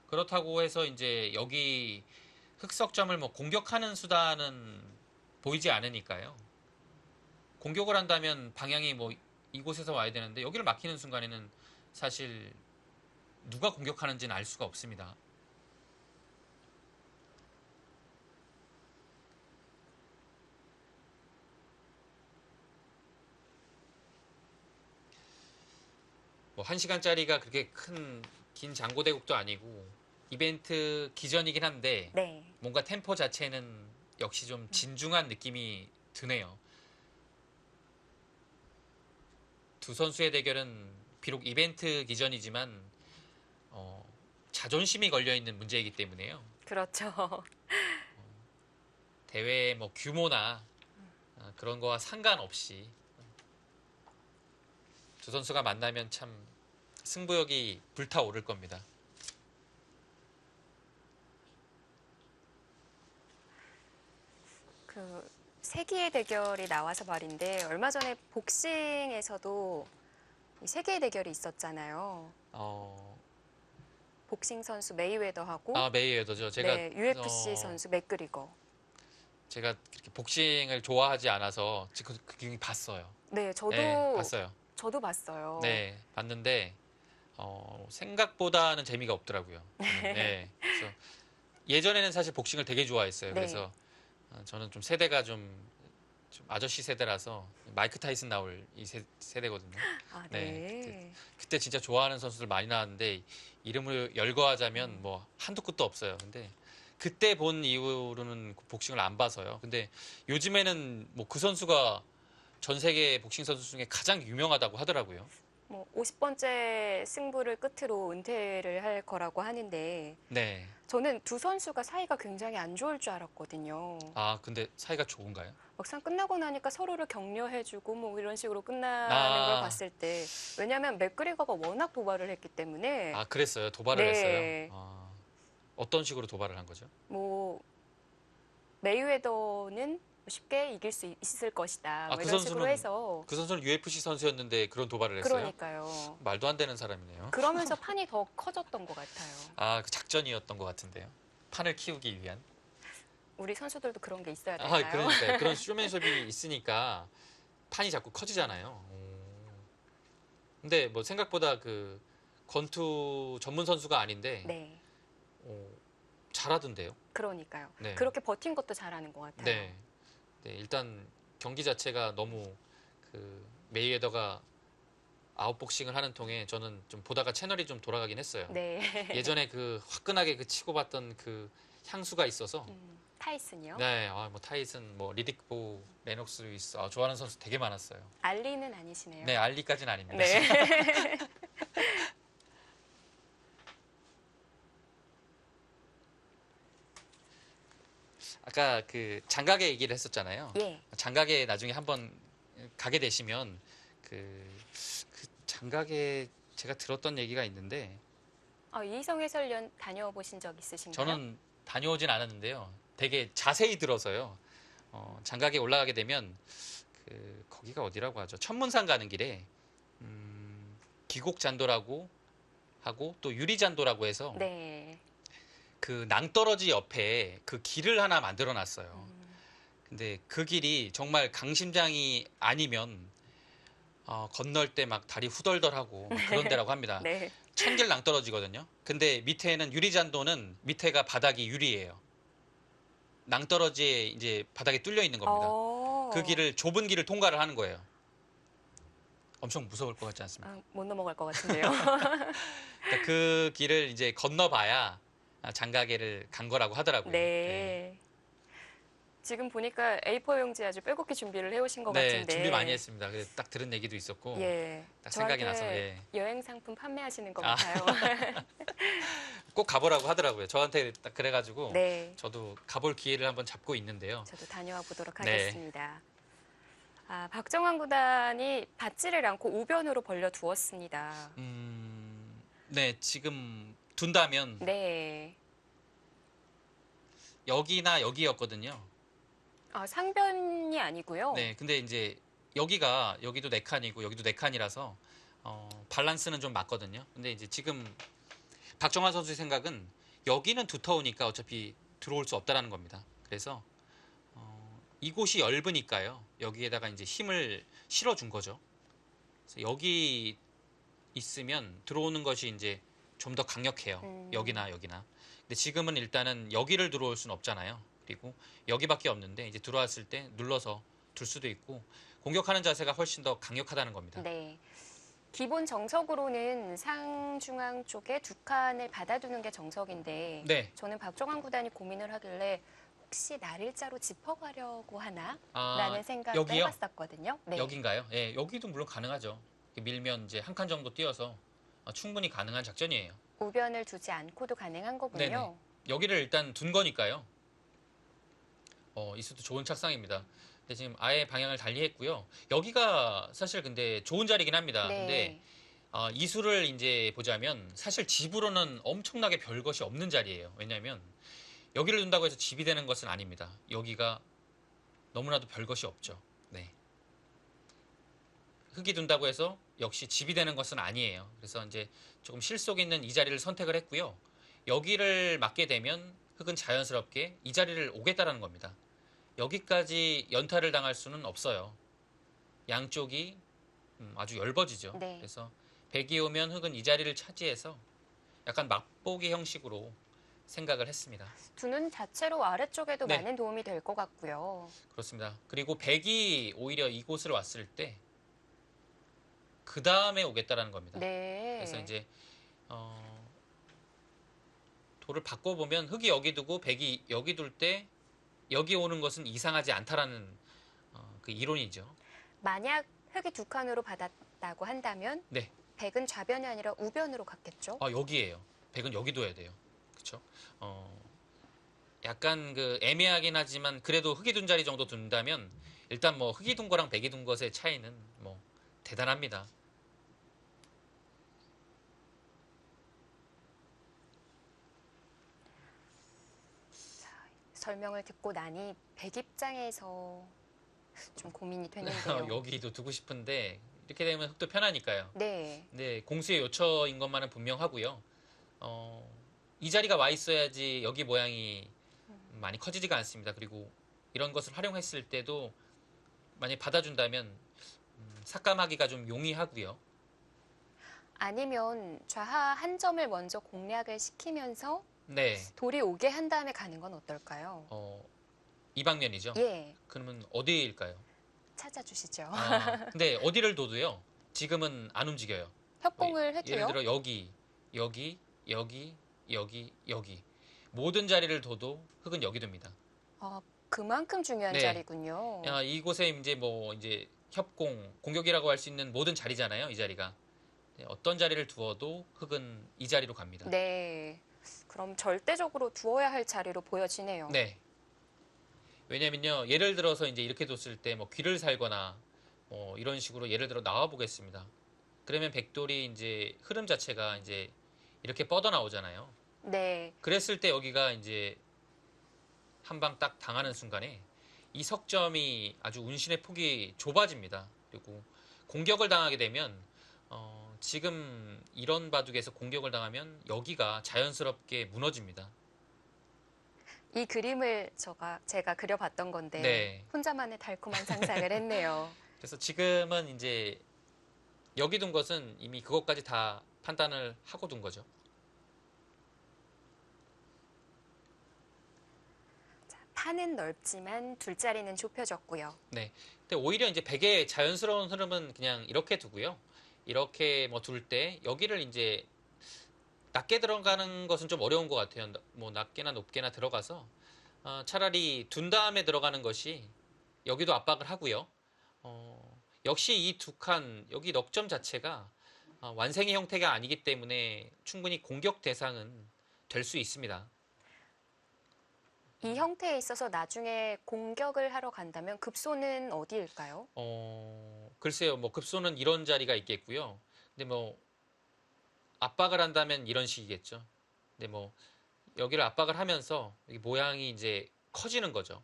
그렇다고 해서 이제 여기 흑석점을 뭐 공격하는 수단은 보이지 않으니까요. 공격을 한다면 방향이 뭐 이곳에서 와야 되는데 여기를 막히는 순간에는 사실 누가 공격하는지는 알 수가 없습니다. 뭐 1시간짜리가 그렇게 긴 장고대국도 아니고 이벤트 기전이긴 한데 네. 뭔가 템포 자체는 역시 좀 진중한 느낌이 드네요. 두 선수의 대결은 비록 이벤트 기전이지만 자존심이 걸려있는 문제이기 때문에요. 그렇죠. 대회의 뭐 규모나 그런 거와 상관없이 두 선수가 만나면 참 승부욕이 불타오를 겁니다. 그 세기의 대결이 나와서 말인데 얼마 전에 복싱에서도 이 세기의 대결이 있었잖아요. 복싱 선수 메이웨더하고 메이웨더죠. 제가 네, UFC 선수 맥그리거. 제가 그렇게 복싱을 좋아하지 않아서 그 경기 봤어요. 네, 네, 봤어요. 저도 봤어요. 네, 봤는데 생각보다는 재미가 없더라고요. 네. 그래서 예전에는 사실 복싱을 되게 좋아했어요. 네. 그래서 저는 좀 세대가 좀 아저씨 세대라서 마이크 타이슨 나올 이 세대거든요. 아, 네. 네. 그때 진짜 좋아하는 선수들 많이 나왔는데 이름을 열거하자면 뭐 한두 끝도 없어요. 근데 그때 본 이후로는 복싱을 안 봐서요. 근데 요즘에는 뭐 그 선수가 전 세계 복싱 선수 중에 가장 유명하다고 하더라고요. 뭐 50번째 승부를 끝으로 은퇴를 할 거라고 하는데 네. 저는 두 선수가 사이가 굉장히 안 좋을 줄 알았거든요. 근데 사이가 좋은가요? 막상 끝나고 나니까 서로를 격려해주고 뭐 이런 식으로 끝나는 걸 봤을 때 왜냐하면 맥그리거가 워낙 도발을 했기 때문에 그랬어요. 도발을 네. 했어요. 어떤 식으로 도발을 한 거죠? 뭐 메이웨더는 쉽게 이길 수 있을 것이다. 뭐 이런 식으로 해서 그 선수는 UFC 선수였는데 그런 도발을 했어요? 그러니까요. 말도 안 되는 사람이네요. 그러면서 판이 더 커졌던 것 같아요. 그 작전이었던 것 같은데요. 판을 키우기 위한. 우리 선수들도 그런 게 있어야 될까요? 그러니까요. 그런 쇼맨십이 있으니까 판이 자꾸 커지잖아요. 근데 뭐 생각보다 그 권투 전문 선수가 아닌데 네. 잘하던데요. 그러니까요. 네. 그렇게 버틴 것도 잘하는 것 같아요. 네. 일단 경기 자체가 너무 그 메이웨더가 아웃복싱을 하는 통에 저는 좀 보다가 채널이 좀 돌아가긴 했어요. 네. 예전에 그 화끈하게 그 치고받던 그 향수가 있어서. 타이슨이요? 네, 뭐 타이슨, 뭐 리딕보, 레녹스 루이스, 좋아하는 선수 되게 많았어요. 알리는 아니시네요. 네, 알리까지는 아닙니다. 네. 아까 아까 그 장가게 얘기를 했었잖아요. 예. 장가게 나중에 한번 가게 되시면 그 장가게 제가 들었던 얘기가 있는데 이희성 해설위원 다녀와 보신 적 있으신가요? 저는 다녀오진 않았는데요. 되게 자세히 들어서요. 장가게 올라가게 되면 거기가 어디라고 하죠? 천문산 가는 길에 기곡잔도라고 하고 또 유리잔도라고 해서 네. 그 낭떠러지 옆에 그 길을 하나 만들어 놨어요. 근데 그 길이 정말 강심장이 아니면 건널 때 막 다리 후덜덜하고 막 그런 데라고 합니다. 네. 천길 낭떠러지거든요. 근데 밑에는 유리잔도는 밑에가 바닥이 유리예요. 낭떠러지에 이제 바닥이 뚫려 있는 겁니다. 그 길을 좁은 길을 통과를 하는 거예요. 엄청 무서울 것 같지 않습니까? 못 넘어갈 것 같은데요. 그러니까 그 길을 이제 건너봐야 장가게를 간 거라고 하더라고요. 네. 지금 보니까 A4 용지 아주 빼곡히 준비를 해오신 것 네, 같은데. 준비 많이 했습니다. 그래서 딱 들은 얘기도 있었고 예. 딱 생각이 저한테 나서 예. 여행 상품 판매하시는 것 아. 같아요. 꼭 가보라고 하더라고요. 저한테 딱 그래가지고 네. 저도 가볼 기회를 한번 잡고 있는데요. 저도 다녀와 보도록 네. 하겠습니다. 박정환 구단이 받지를 않고 우변으로 벌려 두었습니다. 네, 지금 둔다면 네. 여기나 여기였거든요. 상변이 아니고요. 네, 근데 이제 여기도 네 칸이고 여기도 네 칸이라서 밸런스는 좀 맞거든요. 근데 이제 지금 박정환 선수의 생각은 여기는 두터우니까 어차피 들어올 수 없다라는 겁니다. 그래서 이곳이 얇으니까요. 여기에다가 이제 힘을 실어준 거죠. 그래서 여기 있으면 들어오는 것이 이제 좀 더 강력해요. 여기나 여기나. 근데 지금은 일단은 여기를 들어올 수는 없잖아요. 그리고 여기밖에 없는데 이제 들어왔을 때 눌러서 둘 수도 있고 공격하는 자세가 훨씬 더 강력하다는 겁니다. 네. 기본 정석으로는 상중앙 쪽에 두 칸을 받아두는 게 정석인데 네. 저는 박정환 구단이 고민을 하길래 혹시 날일자로 짚어가려고 하나? 아, 라는 생각을 여기요? 해봤었거든요. 네. 여긴가요? 예, 여기도 물론 가능하죠. 밀면 이제 한 칸 정도 띄어서 충분히 가능한 작전이에요. 우변을 두지 않고도 가능한 거군요. 네네. 여기를 일단 둔 거니까요. 이수도 좋은 착상입니다. 근데 지금 아예 방향을 달리했고요. 여기가 사실 근데 좋은 자리긴 합니다. 네. 근데 이수를 이제 보자면 사실 집으로는 엄청나게 별 것이 없는 자리예요. 왜냐하면 여기를 둔다고 해서 집이 되는 것은 아닙니다. 여기가 너무나도 별 것이 없죠. 네. 흙이 둔다고 해서 역시 집이 되는 것은 아니에요. 그래서 이제 조금 실속 있는 이 자리를 선택을 했고요. 여기를 맞게 되면 흙은 자연스럽게 이 자리를 오겠다라는 겁니다. 여기까지 연타를 당할 수는 없어요. 양쪽이 아주 엷어지죠. 네. 그래서 백이 오면 흙은 이 자리를 차지해서 약간 맛보기 형식으로 생각을 했습니다. 두는 자체로 아래쪽에도 네. 많은 도움이 될 것 같고요. 그렇습니다. 그리고 백이 오히려 이곳을 왔을 때 그 다음에 오겠다라는 겁니다. 네. 그래서 이제 돌을 바꿔보면 흙이 여기 두고 백이 여기 둘 때 여기 오는 것은 이상하지 않다라는 그 이론이죠. 만약 흙이 두 칸으로 받았다고 한다면 네. 백은 좌변이 아니라 우변으로 갔겠죠? 여기에요. 백은 여기 둬야 돼요. 그렇죠? 약간 그 애매하긴 하지만 그래도 흙이 둔 자리 정도 둔다면 일단 뭐 흙이 둔 거랑 백이 둔 것의 차이는 뭐 대단합니다. 설명을 듣고 나니 백 입장에서 좀 고민이 되는데요. 여기도 두고 싶은데 이렇게 되면 흙도 편하니까요. 네. 네, 공수의 요처인 것만은 분명하고요. 이 자리가 와 있어야지 여기 모양이 많이 커지지가 않습니다. 그리고 이런 것을 활용했을 때도 만약에 받아준다면 삭감하기가 좀 용이하고요. 아니면 좌하 한 점을 먼저 공략을 시키면서 네, 돌이 오게 한 다음에 가는 건 어떨까요? 이 방면이죠. 예, 그러면 어디일까요? 찾아주시죠. 근데 어디를 둬도요. 지금은 안 움직여요. 협공을 해도요. 예를 들어 여기, 여기, 여기, 여기, 여기 모든 자리를 둬도 흙은 여기 둡니다. 그만큼 중요한 네. 자리군요. 이곳에 이제 뭐 이제 협공, 공격이라고 할 수 있는 모든 자리잖아요. 이 자리가 어떤 자리를 두어도 흙은 이 자리로 갑니다. 네. 그럼 절대적으로 두어야 할 자리로 보여지네요. 네. 왜냐면요, 예를 들어서 이제 이렇게 뒀을 때 뭐 귀를 살거나 뭐 이런 식으로 예를 들어 나와 보겠습니다. 그러면 백돌이 이제 흐름 자체가 이제 이렇게 뻗어 나오잖아요. 네. 그랬을 때 여기가 이제 한 방 딱 당하는 순간에 이 석점이 아주 운신의 폭이 좁아집니다. 그리고 공격을 당하게 되면 지금 이런 바둑에서 공격을 당하면 여기가 자연스럽게 무너집니다. 이 그림을 제가 그려봤던 건데 네. 혼자만의 달콤한 상상을 했네요. 그래서 지금은 이제 여기 둔 것은 이미 그것까지 다 판단을 하고 둔 거죠. 자, 판은 넓지만 둘자리는 좁혀졌고요. 네. 근데 오히려 이제 백의 자연스러운 흐름은 그냥 이렇게 두고요. 이렇게 뭐 둘 때 여기를 이제 낮게 들어가는 것은 좀 어려운 것 같아요. 뭐 낮게나 높게나 들어가서 차라리 둔 다음에 들어가는 것이 여기도 압박을 하고요. 역시 이 두 칸 여기 넉점 자체가 완생의 형태가 아니기 때문에 충분히 공격 대상은 될 수 있습니다. 이 형태에 있어서 나중에 공격을 하러 간다면 급소는 어디일까요? 글쎄요, 뭐 급소는 이런 자리가 있겠고요. 근데 뭐 압박을 한다면 이런 식이겠죠. 근데 뭐 여기를 압박을 하면서 여기 모양이 이제 커지는 거죠.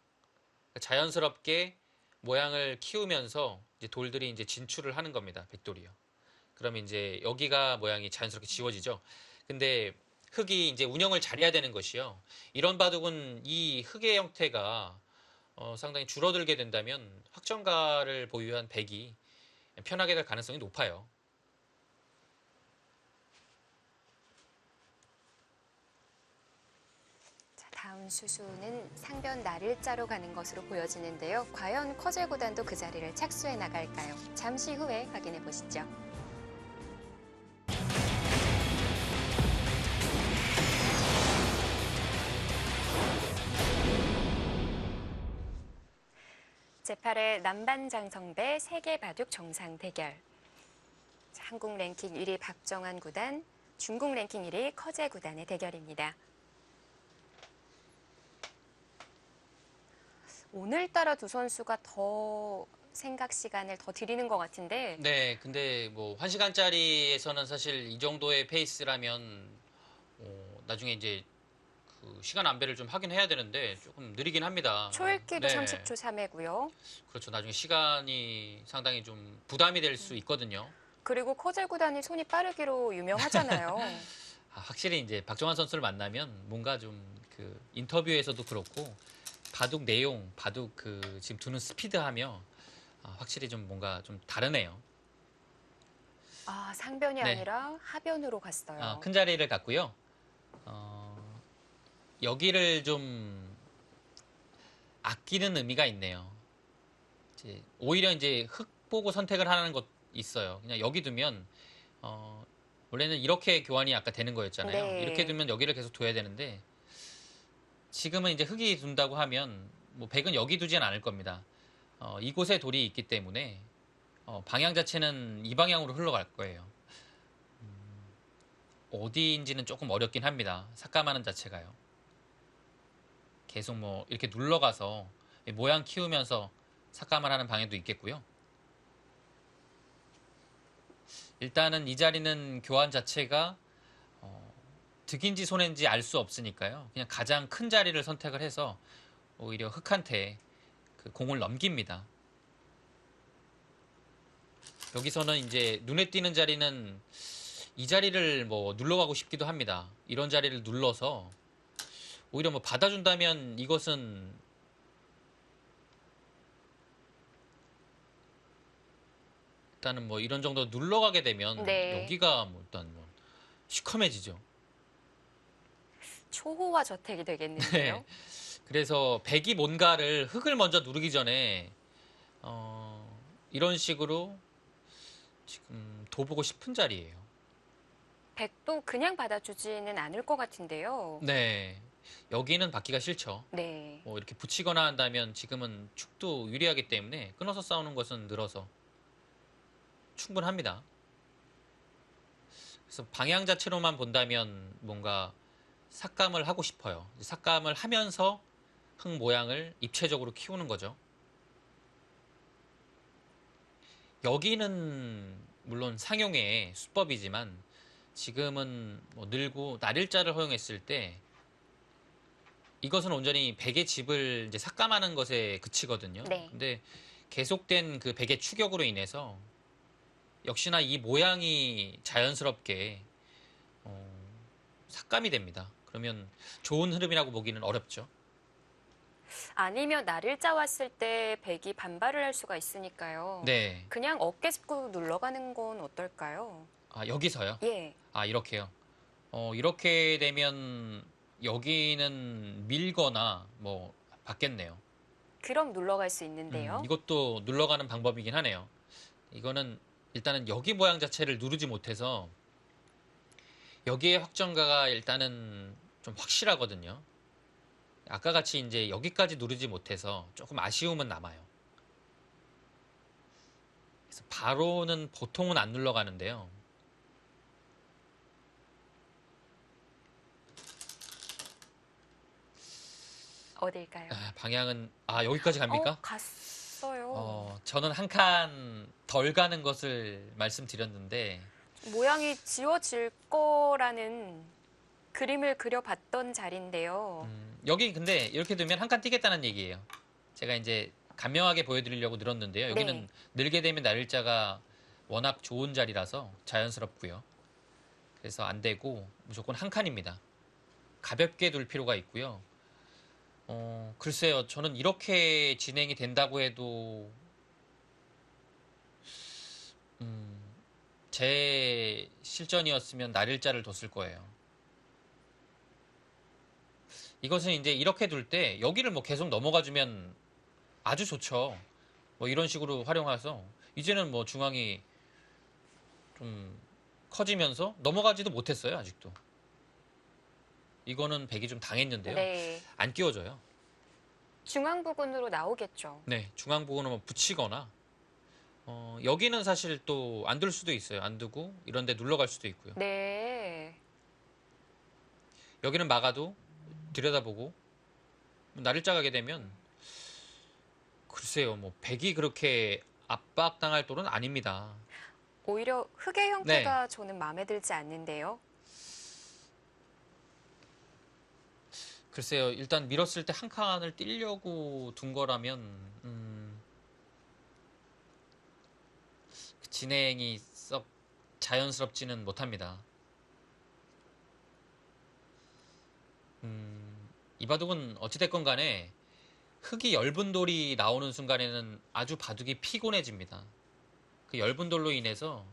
그러니까 자연스럽게 모양을 키우면서 이제 돌들이 이제 진출을 하는 겁니다. 백돌이요. 그러면 이제 여기가 모양이 자연스럽게 지워지죠. 근데 흙이 이제 운영을 잘해야 되는 것이요. 이런 바둑은 이 흙의 형태가 상당히 줄어들게 된다면 확정가를 보유한 백이 편하게 될 가능성이 높아요. 자, 다음 수수는 상변 나를자로 가는 것으로 보여지는데요. 과연 커제 구단도 그 자리를 착수해 나갈까요? 잠시 후에 확인해 보시죠. 제8회 남반장성배 세계바둑 정상 대결. 자, 한국 랭킹 1위 박정환 구단, 중국 랭킹 1위 커제 구단의 대결입니다. 오늘따라 두 선수가 더 생각 시간을 더 드리는 것 같은데. 네, 근데 뭐 1시간짜리에서는 사실 이 정도의 페이스라면 나중에 이제 그 시간 안배를 좀 하긴 해야 되는데 조금 느리긴 합니다. 초읽기도 네. 30초 3회고요. 그렇죠. 나중에 시간이 상당히 좀 부담이 될 수 있거든요. 그리고 커제 구단이 손이 빠르기로 유명하잖아요. 확실히 이제 박정환 선수를 만나면 뭔가 좀 그 인터뷰에서도 그렇고 바둑 내용, 바둑 그 지금 두는 스피드하며 확실히 좀 뭔가 좀 다르네요. 아, 상변이 네. 아니라 하변으로 갔어요. 큰 자리를 갔고요. 여기를 좀 아끼는 의미가 있네요. 오히려 이제 흙 보고 선택을 하는 것 있어요. 그냥 여기 두면 원래는 이렇게 교환이 아까 되는 거였잖아요. 네. 이렇게 두면 여기를 계속 둬야 되는데 지금은 이제 흙이 둔다고 하면 뭐 백은 여기 두진 않을 겁니다. 이곳에 돌이 있기 때문에 방향 자체는 이 방향으로 흘러갈 거예요. 어디인지는 조금 어렵긴 합니다. 삭감하는 자체가요. 계속 뭐 이렇게 눌러가서 모양 키우면서 삭감을 하는 방향도 있겠고요. 일단은 이 자리는 교환 자체가 득인지 손해인지 알 수 없으니까요. 그냥 가장 큰 자리를 선택을 해서 오히려 흙한테 그 공을 넘깁니다. 여기서는 이제 눈에 띄는 자리는 이 자리를 뭐 눌러가고 싶기도 합니다. 이런 자리를 눌러서 오히려 뭐 받아준다면 이것은 일단은 뭐 이런 정도 눌러가게 되면 네. 여기가 뭐 일단 뭐 시커매지죠. 초호화 저택이 되겠는데요. 네. 그래서 백이 뭔가를 흙을 먼저 누르기 전에 이런 식으로 지금 둬보고 싶은 자리예요. 백도 그냥 받아주지는 않을 것 같은데요. 네. 여기는 받기가 싫죠. 네. 뭐 이렇게 붙이거나 한다면 지금은 축도 유리하기 때문에 끊어서 싸우는 것은 늘어서 충분합니다. 그래서 방향 자체로만 본다면 뭔가 삭감을 하고 싶어요. 삭감을 하면서 흙 모양을 입체적으로 키우는 거죠. 여기는 물론 상용의 수법이지만 지금은 뭐 늘고 날일자를 허용했을 때 이것은 온전히 백의 집을 이제 삭감하는 것에 그치거든요. 네. 근데 계속된 그 백의 추격으로 인해서 역시나 이 모양이 자연스럽게 삭감이 됩니다. 그러면 좋은 흐름이라고 보기는 어렵죠. 아니면 날일자 왔을 때 백이 반발을 할 수가 있으니까요. 네. 그냥 어깨 짚고 눌러가는 건 어떨까요? 아, 여기서요? 예. 아, 이렇게요. 이렇게 되면 여기는 밀거나 뭐 받겠네요. 그럼 눌러갈 수 있는데요. 이것도 눌러가는 방법이긴 하네요. 이거는 일단은 여기 모양 자체를 누르지 못해서 여기에 확정가가 일단은 좀 확실하거든요. 아까 같이 이제 여기까지 누르지 못해서 조금 아쉬움은 남아요. 그래서 바로는 보통은 안 눌러가는데요. 어딜까요? 방향은 여기까지 갑니까? 갔어요. 저는 한 칸 덜 가는 것을 말씀드렸는데 모양이 지워질 거라는 그림을 그려봤던 자리인데요. 여기 근데 이렇게 되면 한 칸 띄겠다는 얘기예요. 제가 이제 간명하게 보여드리려고 늘었는데요. 여기는 네. 늘게 되면 날일자가 워낙 좋은 자리라서 자연스럽고요. 그래서 안 되고 무조건 한 칸입니다. 가볍게 둘 필요가 있고요. 글쎄요. 저는 이렇게 진행이 된다고 해도 제 실전이었으면 날일자를 뒀을 거예요. 이것은 이제 이렇게 둘 때 여기를 뭐 계속 넘어가 주면 아주 좋죠. 뭐 이런 식으로 활용해서 이제는 뭐 중앙이 좀 커지면서 넘어가지도 못했어요. 아직도. 이거는 백이 좀 당했는데요. 네. 안 끼워져요. 중앙 부분으로 나오겠죠. 네, 중앙 부분을 뭐 붙이거나 여기는 사실 또 안 둘 수도 있어요. 안 두고 이런 데 눌러갈 수도 있고요. 네. 여기는 막아도 들여다보고 날일자 가게 되면 글쎄요. 뭐 백이 그렇게 압박당할 돌은 아닙니다. 오히려 흙의 형태가 저는 마음에 들지 않는데요. 글쎄요. 일단 밀었을 때 한 칸을 띄려고 둔 거라면 그 진행이 썩 자연스럽지는 못합니다. 이 바둑은 어찌됐건 간에 흙이 엷은 돌이 나오는 순간에는 아주 바둑이 피곤해집니다. 그 엷은 돌로 인해서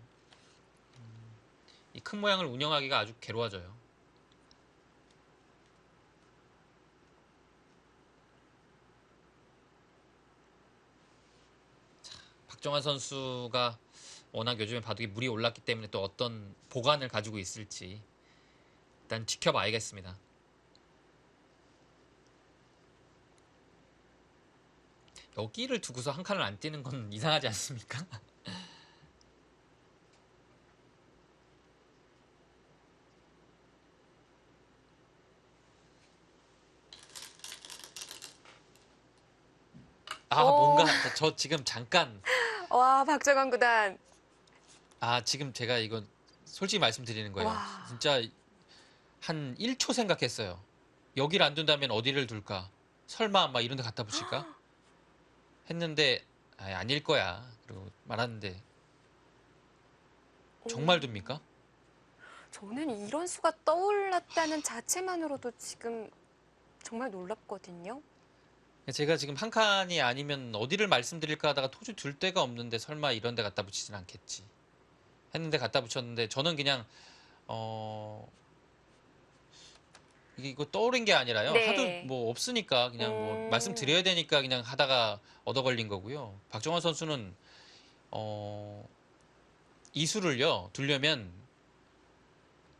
이 큰 모양을 운영하기가 아주 괴로워져요. 박정환 선수가 워낙 요즘에 바둑이 물이 올랐기 때문에 또 어떤 보관을 가지고 있을지 일단 지켜봐야겠습니다. 여기를 두고서 한 칸을 안 띄는 건 이상하지 않습니까? 뭔가 저 지금 잠깐 와, 박정환 구단. 지금 제가 이거 솔직히 말씀드리는 거예요. 와. 진짜 한 1초 생각했어요. 여기를 안 둔다면 어디를 둘까? 설마 막 이런 데 갖다 붙일까? 했는데 아닐 거야. 그리고 말았는데 정말 둡니까? 저는 이런 수가 떠올랐다는 자체만으로도 지금 정말 놀랍거든요. 제가 지금 한 칸이 아니면 어디를 말씀드릴까 하다가 도저히 둘 데가 없는데 설마 이런 데 갖다 붙이진 않겠지 했는데 갖다 붙였는데 저는 그냥 이거 떠오른 게 아니라요. 네. 하도 뭐 없으니까 그냥 뭐 말씀드려야 되니까 그냥 하다가 얻어 걸린 거고요. 박정환 선수는 이 수를요 두려면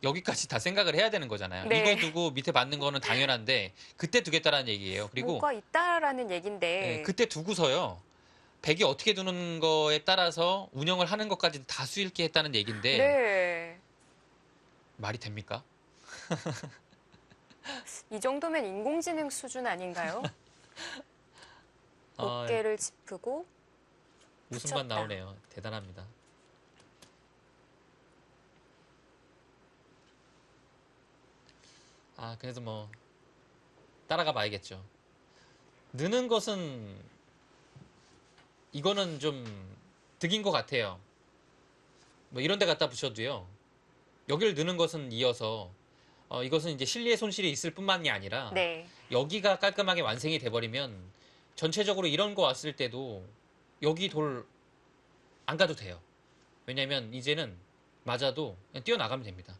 여기까지 다 생각을 해야 되는 거잖아요. 네. 이거 두고 밑에 받는 거는 당연한데 그때 두겠다라는 얘기예요. 그리고 뭐가 있다라는 얘긴데. 네, 그때 두고서요. 백이 어떻게 두는 거에 따라서 운영을 하는 것까지 다 수일게 했다는 얘긴데 네. 말이 됩니까? 이 정도면 인공지능 수준 아닌가요? 아, 어깨를 짚고 웃음만 붙였다. 나오네요. 대단합니다. 아, 그래도 뭐 따라가 봐야겠죠. 느는 것은 이거는 좀 득인 것 같아요. 뭐 이런 데 갖다 붙여도요. 여기를 느는 것은 이어서 이것은 이제 실리의 손실이 있을 뿐만이 아니라 네. 여기가 깔끔하게 완성이 돼버리면 전체적으로 이런 거 왔을 때도 여기 돌 안 가도 돼요. 왜냐면 이제는 맞아도 그냥 뛰어나가면 됩니다.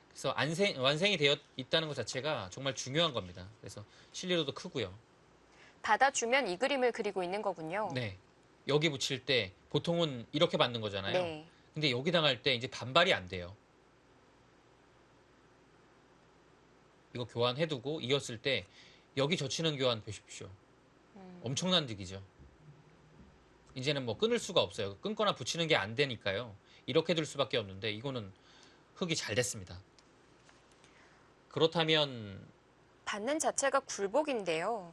그래서 완성이 되어 있다는 것 자체가 정말 중요한 겁니다. 그래서 실리로도 크고요. 받아주면 이 그림을 그리고 있는 거군요. 네. 여기 붙일 때 보통은 이렇게 받는 거잖아요. 네. 근데 여기 당할 때 이제 반발이 안 돼요. 이거 교환해두고 이었을 때 여기 젖히는 교환 보십시오. 엄청난 득이죠. 이제는 뭐 끊을 수가 없어요. 끊거나 붙이는 게 안 되니까요. 이렇게 둘 수밖에 없는데 이거는 흙이 잘 됐습니다. 그렇다면 받는 자체가 굴복인데요.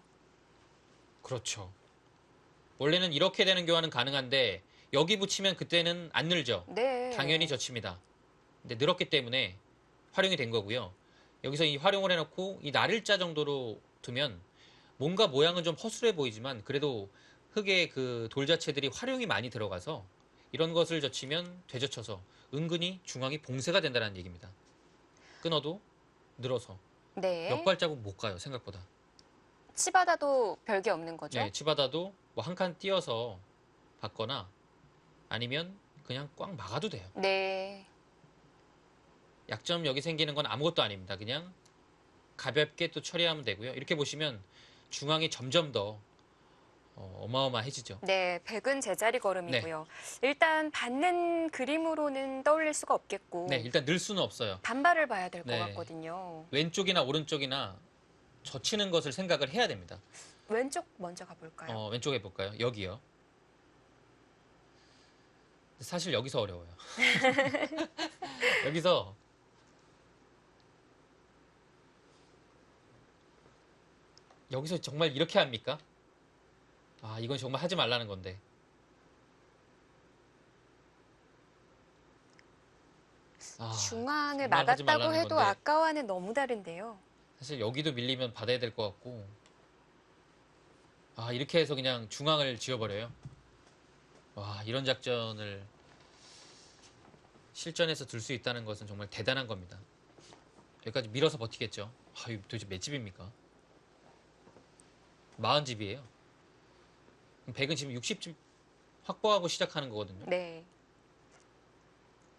그렇죠. 원래는 이렇게 되는 교환은 가능한데 여기 붙이면 그때는 안 늘죠. 네. 당연히 젖힙니다. 근데 늘었기 때문에 활용이 된 거고요. 여기서 이 활용을 해놓고 이 날일자 정도로 두면 뭔가 모양은 좀 허술해 보이지만 그래도 흙의 그 돌 자체들이 활용이 많이 들어가서 이런 것을 젖히면 되젖혀서 은근히 중앙이 봉쇄가 된다는 얘기입니다. 끊어도 늘어서 네. 몇 발자국 못 가요, 생각보다. 치받아도 별게 없는 거죠. 네, 치받아도 뭐 한 칸 띄어서 받거나 아니면 그냥 꽉 막아도 돼요. 네. 약점 여기 생기는 건 아무것도 아닙니다. 그냥 가볍게 또 처리하면 되고요. 이렇게 보시면 중앙이 점점 더 어마어마해지죠. 네, 백은 제자리 걸음이고요. 일단 받는 그림으로는 떠올릴 수가 없겠고 네, 일단 늘 수는 없어요. 반발을 봐야 될 것 네. 같거든요. 왼쪽이나 오른쪽이나 젖히는 것을 생각을 해야 됩니다. 왼쪽 먼저 가볼까요? 왼쪽에 볼까요? 여기요. 사실 여기서 어려워요. 여기서 정말 이렇게 합니까? 아, 이건 정말 하지 말라는 건데. 아, 중앙을 정말 하지 막았다고 말라는 해도 건데. 아까와는 너무 다른데요. 사실 여기도 밀리면 받아야 될 것 같고. 아, 이렇게 해서 그냥 중앙을 지어버려요. 와, 이런 작전을 실전에서 들 수 있다는 것은 정말 대단한 겁니다. 여기까지 밀어서 버티겠죠. 아, 이거 도대체 몇 집입니까? 40집이에요. 100은 지금 60집 확보하고 시작하는 거거든요. 네.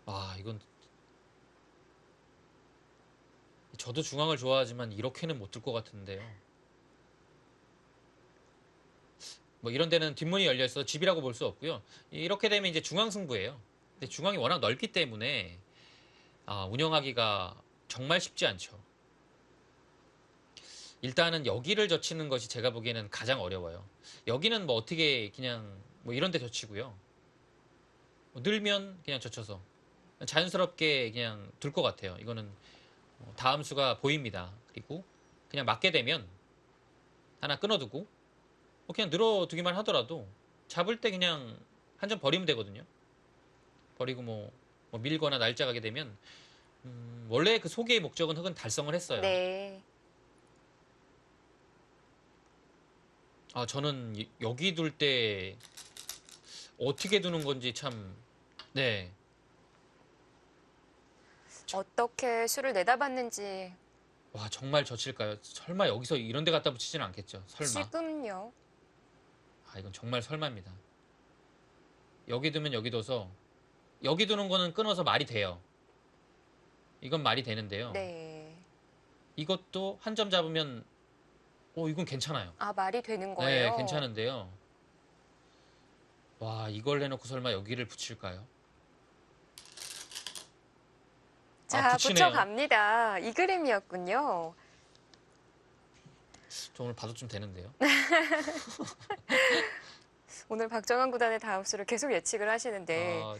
와, 이건 저도 중앙을 좋아하지만 이렇게는 못 들 것 같은데요. 뭐 이런 데는 뒷문이 열려 있어서 집이라고 볼 수 없고요. 이렇게 되면 이제 중앙 승부예요. 근데 중앙이 워낙 넓기 때문에 운영하기가 정말 쉽지 않죠. 일단은 여기를 젖히는 것이 제가 보기에는 가장 어려워요. 여기는 뭐 어떻게 그냥 뭐 이런 데 젖히고요. 뭐 늘면 그냥 젖혀서 자연스럽게 그냥 둘 것 같아요. 이거는 다음 수가 보입니다. 그리고 그냥 맞게 되면 하나 끊어두고 그냥 늘어두기만 하더라도 잡을 때 그냥 한 점 버리면 되거든요. 버리고 뭐 밀거나 날짜 가게 되면 원래 그 소개의 목적은 흙은 달성을 했어요. 네. 저는 여기 둘 때 어떻게 두는 건지 참, 네. 어떻게 수를 내다봤는지 와, 정말 젖힐까요? 설마 여기서 이런 데 갖다 붙이지는 않겠죠? 설마. 지금요. 이건 정말 설마입니다. 여기 두면 여기 둬서 여기 두는 거는 끊어서 말이 돼요. 이건 말이 되는데요. 네. 이것도 한 점 잡으면 이건 괜찮아요. 아, 말이 되는 네, 거예요? 괜찮은데요. 와, 이걸 해놓고 설마 여기를 붙일까요? 자, 붙이네요. 붙여갑니다. 이 그림이었군요. 저 오늘 봐도 좀 되는데요. 오늘 박정환 구단의 다음 수를 계속 예측을 하시는데 아,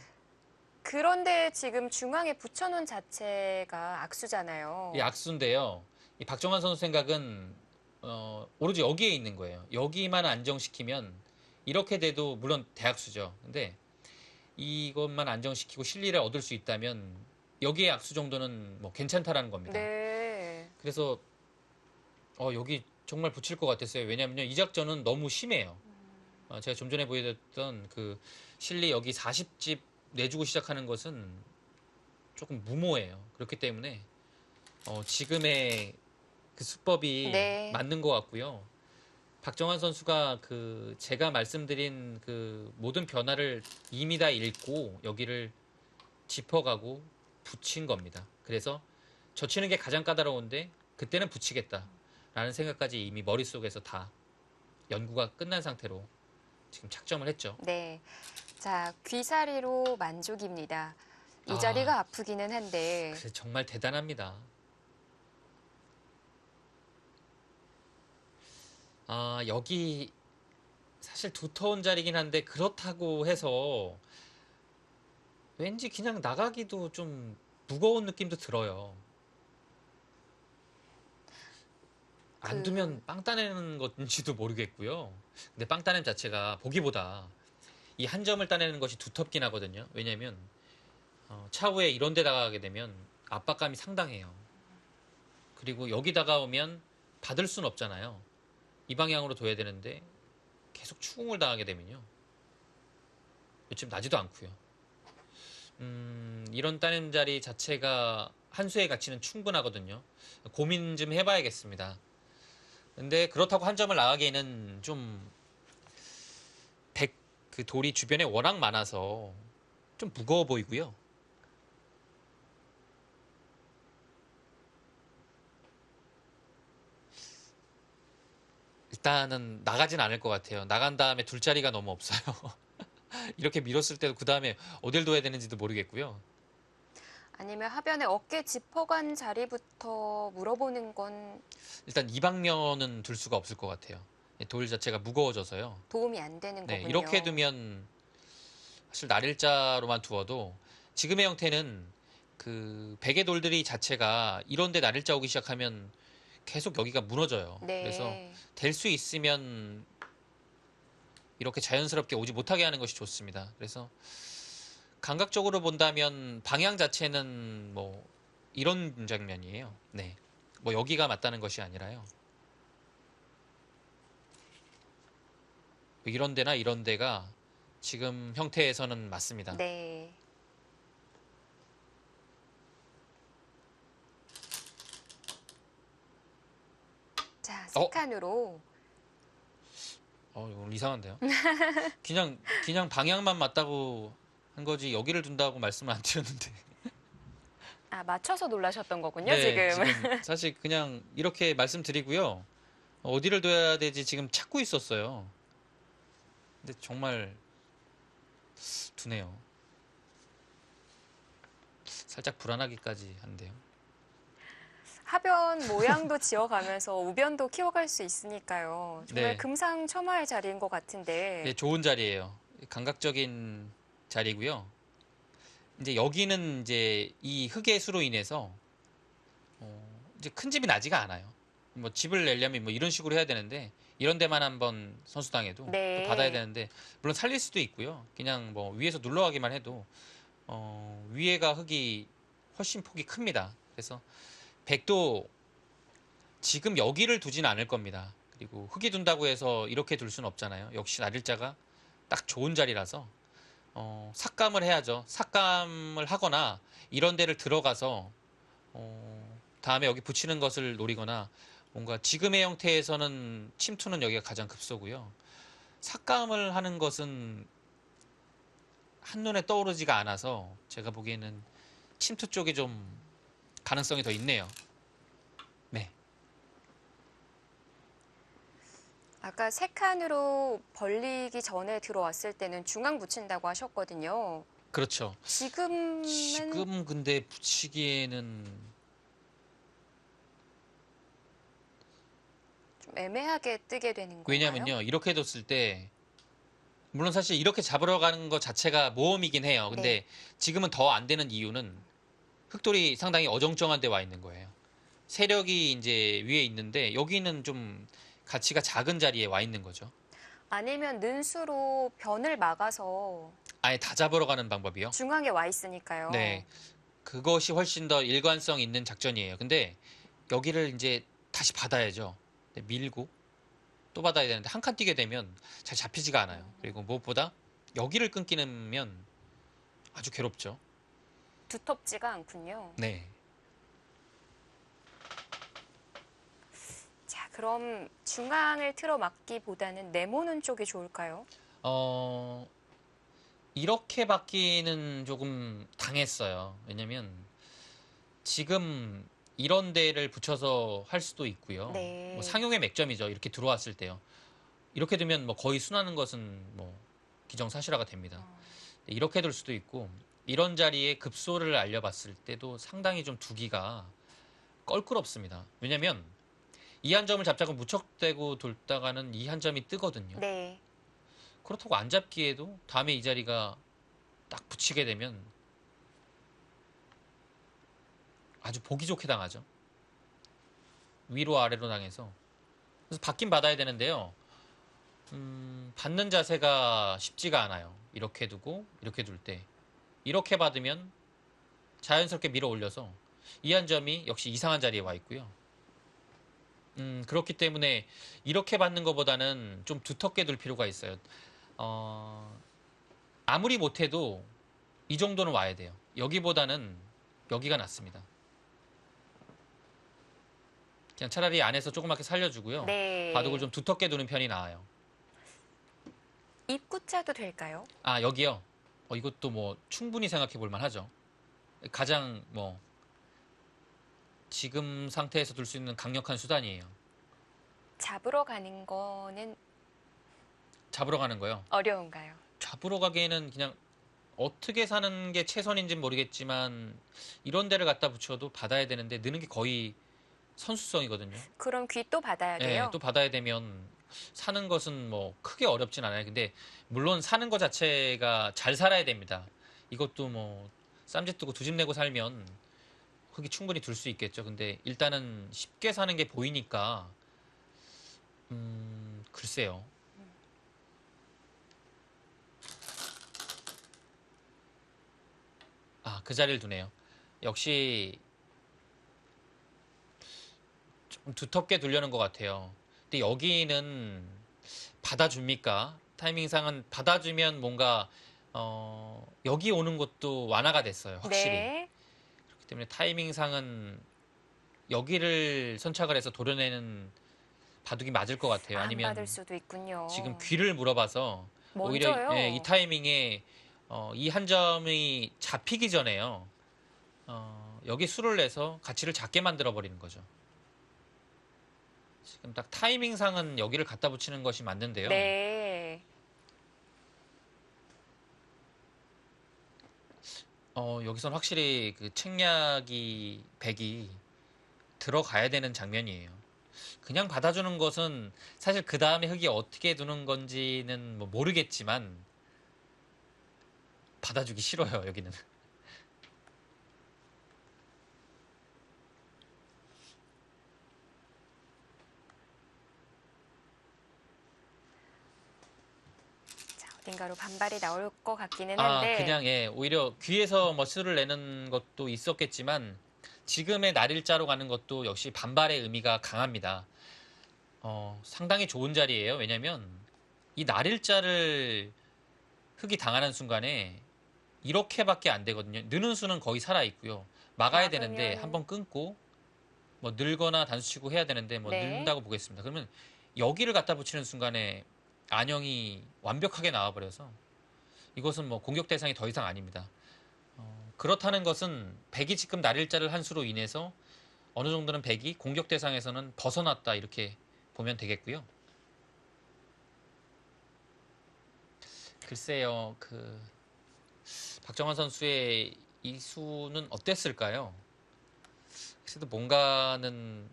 그런데 지금 중앙에 붙여놓은 자체가 악수잖아요. 이 악수인데요. 이 박정환 선수 생각은 오로지 여기에 있는 거예요. 여기만 안정시키면 이렇게 돼도 물론 대악수죠. 근데 이것만 안정시키고 실리를 얻을 수 있다면 여기에 악수 정도는 뭐 괜찮다라는 겁니다. 네. 그래서 여기 정말 붙일 것 같았어요. 왜냐면요, 이 작전은 너무 심해요. 제가 좀 전에 보여드렸던 그 실리 여기 40집 내주고 시작하는 것은 조금 무모해요. 그렇기 때문에 지금의 그 수법이 네. 맞는 것 같고요. 박정환 선수가 그 제가 말씀드린 그 모든 변화를 이미 다 읽고 여기를 짚어가고 붙인 겁니다. 그래서 젖히는 게 가장 까다로운데 그때는 붙이겠다라는 생각까지 이미 머릿속에서 다 연구가 끝난 상태로 지금 착점을 했죠. 네. 자, 귀사리로 만족입니다. 이 아. 자리가 아프기는 한데. 그래, 정말 대단합니다. 여기 사실 두터운 자리긴 한데 그렇다고 해서 왠지 그냥 나가기도 좀 무거운 느낌도 들어요. 안 두면 빵 따내는 건지도 모르겠고요. 근데 빵 따냄 자체가 보기보다 이 한 점을 따내는 것이 두텁긴 하거든요. 왜냐면 차후에 이런 데 나가게 되면 압박감이 상당해요. 그리고 여기 다가오면 받을 순 없잖아요. 이 방향으로 둬야 되는데 계속 추궁을 당하게 되면요. 요즘 나지도 않고요. 이런 따낸 자리 자체가 한 수의 가치는 충분하거든요. 고민 좀 해봐야겠습니다. 근데 그렇다고 한 점을 나가기에는 좀 그 돌이 주변에 워낙 많아서 좀 무거워 보이고요. 일단은 나가진 않을 것 같아요. 나간 다음에 둘 자리가 너무 없어요. 이렇게 밀었을 때도 그 다음에 어딜 둬야 되는지도 모르겠고요. 아니면 하변에 어깨 짚어간 자리부터 물어보는 건 일단 이 방면은 둘 수가 없을 것 같아요. 돌 자체가 무거워져서요. 도움이 안 되는 네, 거군요. 이렇게 두면 사실 날일자로만 두어도 지금의 형태는 그 베개 돌들이 자체가 이런데 날일자 오기 시작하면 계속 여기가 무너져요. 네. 그래서 될 수 있으면 이렇게 자연스럽게 오지 못하게 하는 것이 좋습니다. 그래서 감각적으로 본다면 방향 자체는 뭐 이런 장면이에요. 네, 뭐 여기가 맞다는 것이 아니라요. 이런 데나 이런 데가 지금 형태에서는 맞습니다. 네. 자, 세 칸으로. 이거 이상한데요? 그냥 방향만 맞다고 한 거지 여기를 둔다고 말씀을 안 드렸는데. 아, 맞춰서 놀라셨던 거군요, 네, 지금. 사실 그냥 이렇게 말씀드리고요. 어디를 둬야 되지 지금 찾고 있었어요. 근데 정말 두네요. 살짝 불안하기까지 한데요. 하변 모양도 지어가면서 우변도 키워갈 수 있으니까요. 정말 네. 금상첨화의 자리인 것 같은데. 네, 좋은 자리예요. 감각적인 자리고요. 이제 여기는 이제 이 흙의 수로 인해서 이제 큰 집이 나지가 않아요. 뭐 집을 내려면 뭐 이런 식으로 해야 되는데 이런 데만 한번 선수당해도 네. 또 받아야 되는데 물론 살릴 수도 있고요. 그냥 뭐 위에서 눌러가기만 해도 위에가 흙이 훨씬 폭이 큽니다. 그래서 백도 지금 여기를 두진 않을 겁니다. 그리고 흙이 둔다고 해서 이렇게 둘 수는 없잖아요. 역시 날일자가 딱 좋은 자리라서 삭감을 해야죠. 삭감을 하거나 이런 데를 들어가서 다음에 여기 붙이는 것을 노리거나 뭔가 지금의 형태에서는 침투는 여기가 가장 급소고요. 삭감을 하는 것은 한눈에 떠오르지가 않아서 제가 보기에는 침투 쪽이 좀 가능성이 더 있네요. 네. 아까 세 칸으로 벌리기 전에 들어왔을 때는 중앙 붙인다고 하셨거든요. 그렇죠. 지금은 지금 근데 붙이기에는 좀 애매하게 뜨게 되는 건가요? 왜냐면요. 이렇게 뒀을 때 물론 사실 이렇게 잡으러 가는 것 자체가 모험이긴 해요. 근데 네. 지금은 더 안 되는 이유는 흑돌이 상당히 어정쩡한 데 와 있는 거예요. 세력이 이제 위에 있는데 여기는 좀 가치가 작은 자리에 와 있는 거죠. 아니면 는수로 변을 막아서 아예 다 잡으러 가는 방법이요. 중앙에 와 있으니까요. 네, 그것이 훨씬 더 일관성 있는 작전이에요. 근데 여기를 이제 다시 받아야죠. 네, 밀고 또 받아야 되는데 한 칸 뛰게 되면 잘 잡히지가 않아요. 그리고 무엇보다 여기를 끊기면 아주 괴롭죠. 두텁지가 않군요. 네. 자, 그럼 중앙을 틀어 막기보다는 내모는 쪽이 좋을까요? 어, 이렇게 받기는 조금 당했어요. 왜냐면 지금 이런 데를 붙여서 할 수도 있고요. 네. 뭐 상용의 맥점이죠. 이렇게 들어왔을 때요. 이렇게 되면 뭐 거의 순하는 것은 뭐 기정사실화가 됩니다. 이렇게 둘 수도 있고 이런 자리에 급소를 알려봤을 때도 상당히 좀 두기가 껄끄럽습니다. 왜냐면 이 한 점을 잡자고 무척대고 돌다가는 이 한 점이 뜨거든요. 네. 그렇다고 안 잡기에도 다음에 이 자리가 딱 붙이게 되면 아주 보기 좋게 당하죠. 위로 아래로 당해서. 그래서 받긴 받아야 되는데요. 받는 자세가 쉽지가 않아요. 이렇게 두고 이렇게 둘 때. 이렇게 받으면 자연스럽게 밀어 올려서 이 한 점이 역시 이상한 자리에 와 있고요. 그렇기 때문에 이렇게 받는 것보다는 좀 두텁게 둘 필요가 있어요. 아무리 못해도 이 정도는 와야 돼요. 여기보다는 여기가 낫습니다. 그냥 차라리 안에서 조그맣게 살려주고요. 네. 바둑을 좀 두텁게 두는 편이 나아요. 입구차도 될까요? 아, 여기요. 이것도 뭐 충분히 생각해 볼 만하죠. 가장 뭐 지금 상태에서 둘 수 있는 강력한 수단이에요. 잡으러 가는 거는 잡으러 가는 거요. 어려운가요? 잡으러 가기에는 그냥 어떻게 사는 게 최선인지는 모르겠지만 이런 데를 갖다 붙여도 받아야 되는데 느는 게 거의 선수성이거든요. 그럼 귀 또 받아야 네, 돼요? 또 받아야 되면 사는 것은 뭐 크게 어렵진 않아요. 근데 물론 사는 것 자체가 잘 살아야 됩니다. 이것도 뭐 쌈짓 두고 두 집 내고 살면 흙이 충분히 둘 수 있겠죠. 근데 일단은 쉽게 사는 게 보이니까 글쎄요. 아, 그 자리를 두네요. 역시 좀 두텁게 두려는 것 같아요. 근데 여기는 받아줍니까? 타이밍상은 받아주면 뭔가 여기 오는 것도 완화가 됐어요. 확실히. 네. 그렇기 때문에 타이밍상은 여기를 선착을 해서 도려내는 바둑이 맞을 것 같아요. 안 아니면 받을 수도 있군요. 지금 귀를 물어봐서 오히려 먼저요? 예, 이 타이밍에 이 한 점이 잡히기 전에요. 여기 수를 내서 가치를 작게 만들어 버리는 거죠. 지금 딱 타이밍상은 여기를 갖다 붙이는 것이 맞는데요. 네. 여기선 확실히 그 책략이 백이 들어가야 되는 장면이에요. 그냥 받아주는 것은 사실 그 다음에 흙이 어떻게 두는 건지는 뭐 모르겠지만 받아주기 싫어요, 여기는. 자, 어딘가로 반발이 나올 것 같기는 아, 한데. 그냥 예, 오히려 귀에서 뭐 수를 내는 것도 있었겠지만 지금의 날일자로 가는 것도 역시 반발의 의미가 강합니다. 상당히 좋은 자리예요. 왜냐면 이 날일자를 흙이 당하는 순간에 이렇게밖에 안 되거든요. 느는 수는 거의 살아 있고요. 막아야 되는데 막으면- 한번 끊고 뭐 늘거나 단수치고 해야 되는데 뭐 네. 는다고 보겠습니다. 그러면 여기를 갖다 붙이는 순간에 안형이 완벽하게 나와버려서 이것은 뭐 공격 대상이 더 이상 아닙니다. 그렇다는 것은 백이 지금 날일자를 한 수로 인해서 어느 정도는 백이 공격 대상에서는 벗어났다 이렇게 보면 되겠고요. 글쎄요, 그 박정환 선수의 이 수는 어땠을까요? 그래도 뭔가는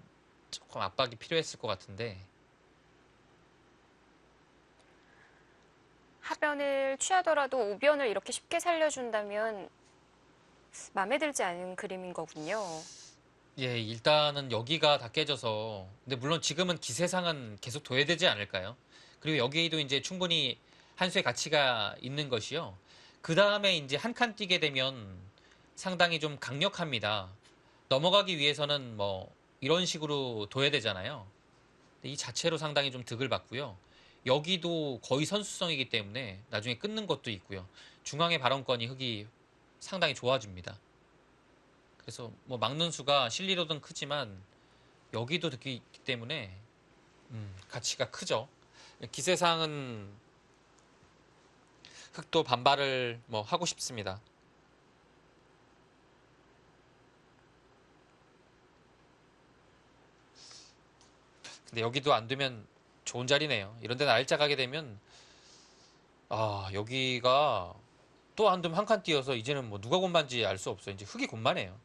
조금 압박이 필요했을 것 같은데 하변을 취하더라도 우변을 이렇게 쉽게 살려준다면 마음에 들지 않은 그림인 거군요. 예, 일단은 여기가 다 깨져서, 근데 물론 지금은 기세상은 계속 둬야 되지 않을까요? 그리고 여기도 이제 충분히 한 수의 가치가 있는 것이요. 그 다음에 이제 한 칸 뛰게 되면 상당히 좀 강력합니다. 넘어가기 위해서는 뭐 이런 식으로 둬야 되잖아요. 근데 이 자체로 상당히 좀 득을 받고요. 여기도 거의 선수성이기 때문에 나중에 끊는 것도 있고요. 중앙의 발언권이 흙이 상당히 좋아집니다. 그래서 뭐 막는 수가 실리로든 크지만 여기도 듣기 있기 때문에 가치가 크죠. 기세상은 흑도 반발을 뭐 하고 싶습니다. 근데 여기도 안 되면 좋은 자리네요. 이런 데는 알짜 가게 되면 여기가 또 안 되면 한 칸 띄어서 이제는 뭐 누가 곤반지 알 수 없어요. 이제 흑이 곤반해요.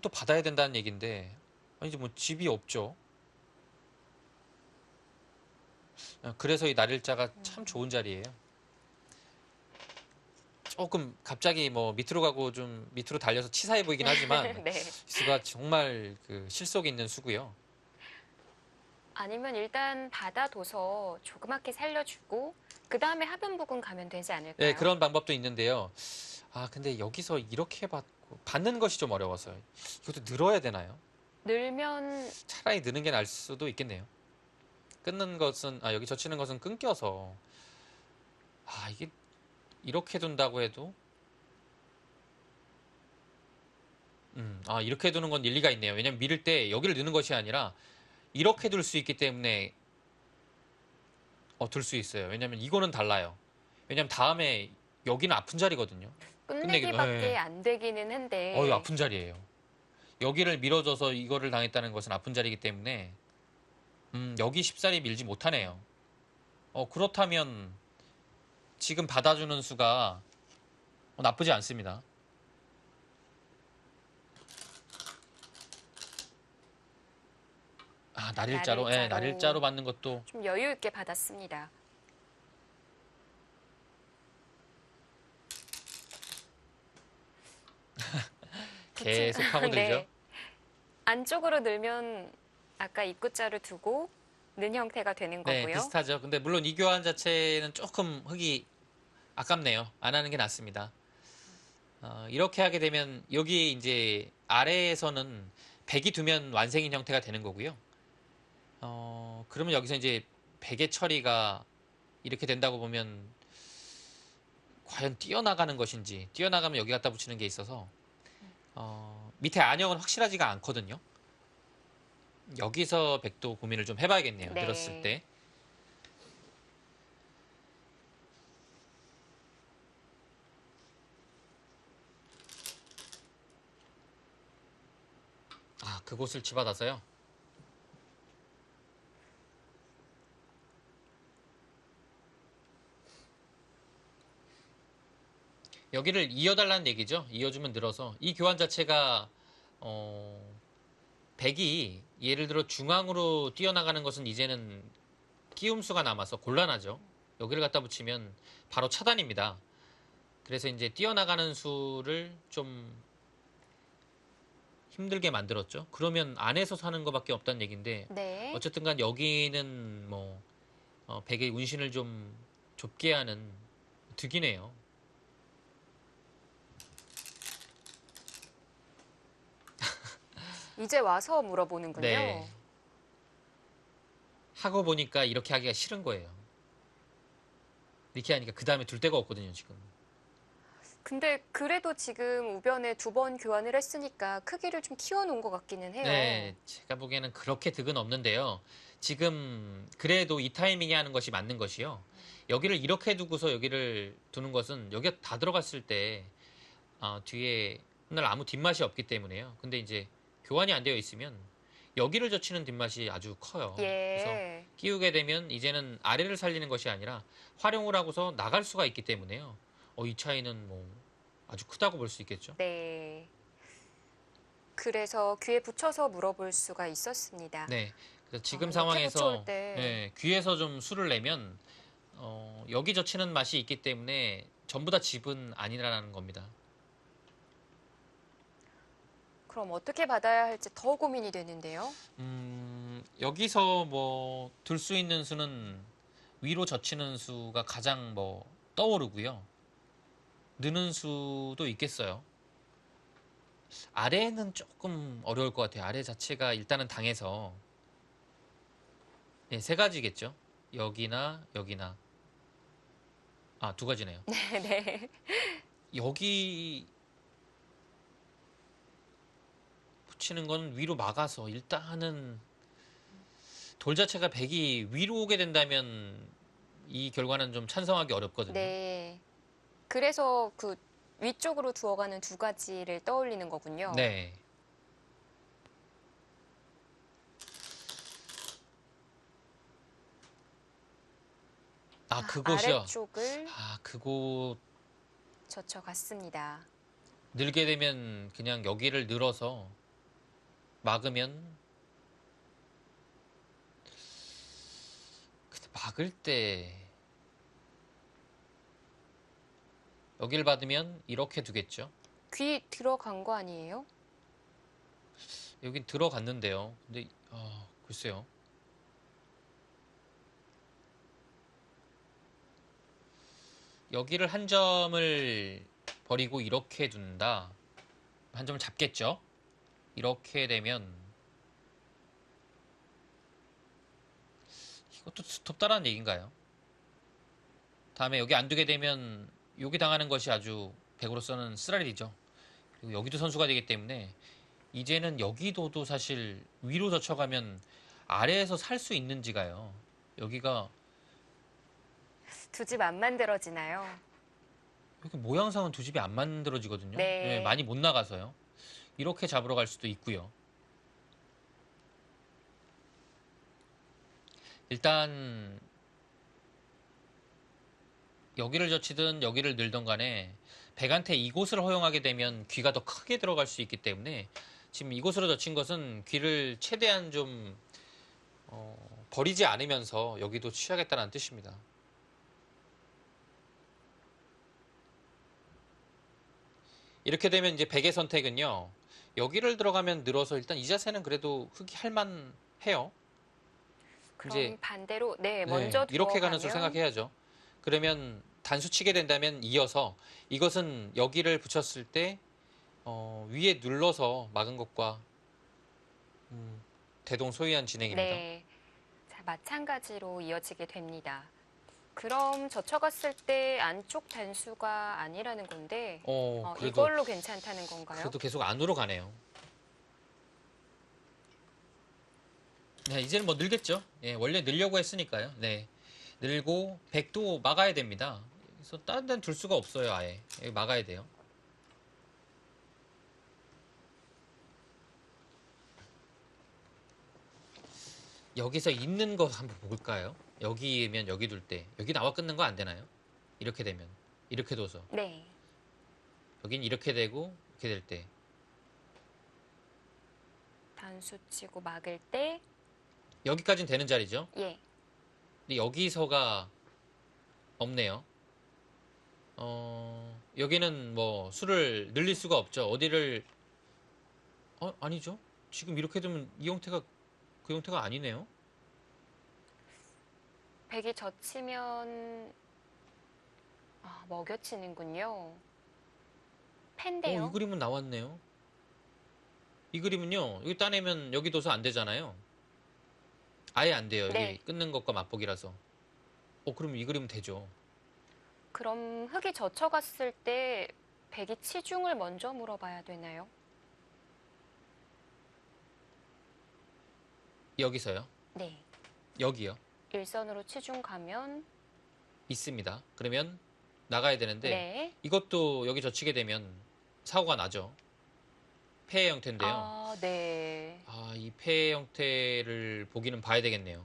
또 받아야 된다는 얘기인데 이제 뭐 집이 없죠. 그래서 이 날일자가 참 좋은 자리예요. 조금 갑자기 뭐 밑으로 가고 좀 밑으로 달려서 치사해 보이긴 하지만 네. 이 수가 정말 그 실속 있는 수고요. 아니면 일단 받아둬서 조그맣게 살려주고 그 다음에 하변 부근 가면 되지 않을까요? 네, 그런 방법도 있는데요. 근데 여기서 이렇게 받고 받는 것이 좀 어려워서요. 이것도 늘어야 되나요? 늘면 차라리 느는 게 나을 수도 있겠네요. 끊는 것은 여기 젖히는 것은 끊겨서 이게 이렇게 둔다고 해도 이렇게 두는 건 일리가 있네요. 왜냐면 밀을 때 여기를 넣는 것이 아니라 이렇게 둘 수 있기 때문에 둘 수 있어요. 왜냐면 이거는 달라요. 왜냐면 다음에 여기는 아픈 자리거든요. 끝내기밖에 안 되기는 한데 이거 아픈 자리예요. 여기를 밀어줘서 이거를 당했다는 것은 아픈 자리이기 때문에 여기 쉽사리 밀지 못하네요. 그렇다면 지금 받아주는 수가 나쁘지 않습니다. 날일자로, 예, 날일자로 받는 것도 좀 여유 있게 받았습니다. 계속 파고들죠. 네. 안쪽으로 늘면 아까 입구자를 두고 는 형태가 되는 네, 거고요. 비슷하죠. 근데 물론 이 교환 자체는 조금 흙이 아깝네요. 안 하는 게 낫습니다. 이렇게 하게 되면 여기 이제 아래에서는 백이 두면 완생인 형태가 되는 거고요. 그러면 여기서 이제 백의 처리가 이렇게 된다고 보면 과연 뛰어나가는 것인지, 뛰어나가면 여기 갖다 붙이는 게 있어서 밑에 안형은 확실하지가 않거든요. 여기서 백도 고민을 좀 해봐야겠네요. 네. 늘었을 때. 그곳을 집어다서요. 여기를 이어달라는 얘기죠. 이어주면 늘어서 이 교환 자체가 백이 예를 들어 중앙으로 뛰어나가는 것은 이제는 끼움수가 남아서 곤란하죠. 여기를 갖다 붙이면 바로 차단입니다. 그래서 이제 뛰어나가는 수를 좀 힘들게 만들었죠. 그러면 안에서 사는 것밖에 없다는 얘기인데 네. 어쨌든 간 여기는 뭐 백의 운신을 좀 좁게 하는 득이네요. 이제 와서 물어보는군요. 네. 하고 보니까 이렇게 하기가 싫은 거예요. 이렇게 하니까 그 다음에 둘 데가 없거든요, 지금. 근데 그래도 지금 우변에 2번 교환을 했으니까 크기를 좀 키워놓은 것 같기는 해요. 네, 제가 보기에는 그렇게 득은 없는데요. 지금 그래도 이 타이밍에 하는 것이 맞는 것이요. 여기를 이렇게 두고서 여기를 두는 것은 여기가 다 들어갔을 때 뒤에 날 아무 뒷맛이 없기 때문에요. 근데 이제 교환이 안 되어 있으면 여기를 젖히는 뒷맛이 아주 커요. 그래서 예. 끼우게 되면 이제는 아래를 살리는 것이 아니라 활용을 하고서 나갈 수가 있기 때문에요. 이 차이는 뭐 아주 크다고 볼 수 있겠죠. 네. 그래서 귀에 붙여서 물어볼 수가 있었습니다. 네. 그래서 지금 이렇게 상황에서 붙여올 때. 네, 귀에서 좀 수를 내면 여기 젖히는 맛이 있기 때문에 전부 다 집은 아니라는 겁니다. 그럼 어떻게 받아야 할지 더 고민이 되는데요. 여기서 뭐 들 수 있는 수는 위로 젖히는 수가 가장 뭐 떠오르고요. 느는 수도 있겠어요. 아래는 조금 어려울 것 같아요. 아래 자체가 일단은 당해서 네, 세 가지겠죠. 여기나 여기나 두 가지네요. 네. 여기 붙이는 건 위로 막아서 일단은 돌 자체가 백이 위로 오게 된다면 이 결과는 좀 찬성하기 어렵거든요. 네. 그래서 그 위쪽으로 두어가는 두 가지를 떠올리는 거군요. 네. 그곳이요. 아래쪽을 그곳 젖혀갔습니다. 늘게 되면 그냥 여기를 늘어서 막으면 근데 막을 때 여기를 받으면 이렇게 두겠죠. 귀 들어간 거 아니에요? 여긴 들어갔는데요. 근데 글쎄요. 여기를 한 점을 버리고 이렇게 둔다. 한 점을 잡겠죠. 이렇게 되면 이것도 두텁다라는 얘기인가요? 다음에 여기 안 두게 되면 여기 당하는 것이 아주 백으로서는 쓰라리죠. 그리고 여기도 선수가 되기 때문에 이제는 여기도도 사실 위로 젖혀가면 아래에서 살 수 있는지가요. 여기가 두 집 안 만들어지나요? 여기 모양상은 두 집이 안 만들어지거든요. 네. 많이 못 나가서요. 이렇게 잡으러 갈 수도 있고요. 일단 여기를 젖히든 여기를 늘던 간에 백한테 이곳을 허용하게 되면 귀가 더 크게 들어갈 수 있기 때문에 지금 이곳으로 젖힌 것은 귀를 최대한 좀 버리지 않으면서 여기도 취하겠다는 뜻입니다. 이렇게 되면 이제 백의 선택은요. 여기를 들어가면 늘어서 일단 이 자세는 그래도 흙이 할만해요. 그럼 이제 반대로 먼저 이렇게 가는 들어가면 수 생각해야죠. 그러면 단수 치게 된다면 이어서 이것은 여기를 붙였을 때 위에 눌러서 막은 것과 대동소이한 진행입니다. 네. 자, 마찬가지로 이어지게 됩니다. 그럼 젖혀갔을 때 안쪽 단수가 아니라는 건데 그래도 이걸로 괜찮다는 건가요? 그래도 계속 안으로 가네요. 네, 이제는 뭐 늘겠죠. 예, 원래 늘려고 했으니까요. 네, 늘고 백도 막아야 됩니다. 그래서 다른 데는 둘 수가 없어요. 아예 여기 막아야 돼요. 여기서 있는 거 한번 볼까요? 여기면 여기 둘 때 여기 나와 끊는 거 안 되나요? 이렇게 되면 이렇게 둬서 네. 여긴 이렇게 되고 이렇게 될 때 단수 치고 막을 때 여기까지는 되는 자리죠. 예. 근데 여기서가 없네요. 여기는 뭐 수를 늘릴 수가 없죠. 어디를 아니죠. 지금 이렇게 되면 이 형태가 그 형태가 아니네요. 백이 젖히면 먹여치는군요. 팬데요. 이 그림은 나왔네요. 이 그림은요. 여기 따내면 여기 둬서 안 되잖아요. 아예 안 돼요. 여기 네. 끊는 것과 맞보기라서. 그럼 이 그림은 되죠. 그럼 흙이 젖혀갔을 때 백이 치중을 먼저 물어봐야 되나요? 여기서요. 네. 여기요. 일선으로 치중 가면 있습니다. 그러면 나가야 되는데 네. 이것도 여기 젖히게 되면 사고가 나죠. 폐의 형태인데요. 네. 이 폐의 형태를 보기는 봐야 되겠네요.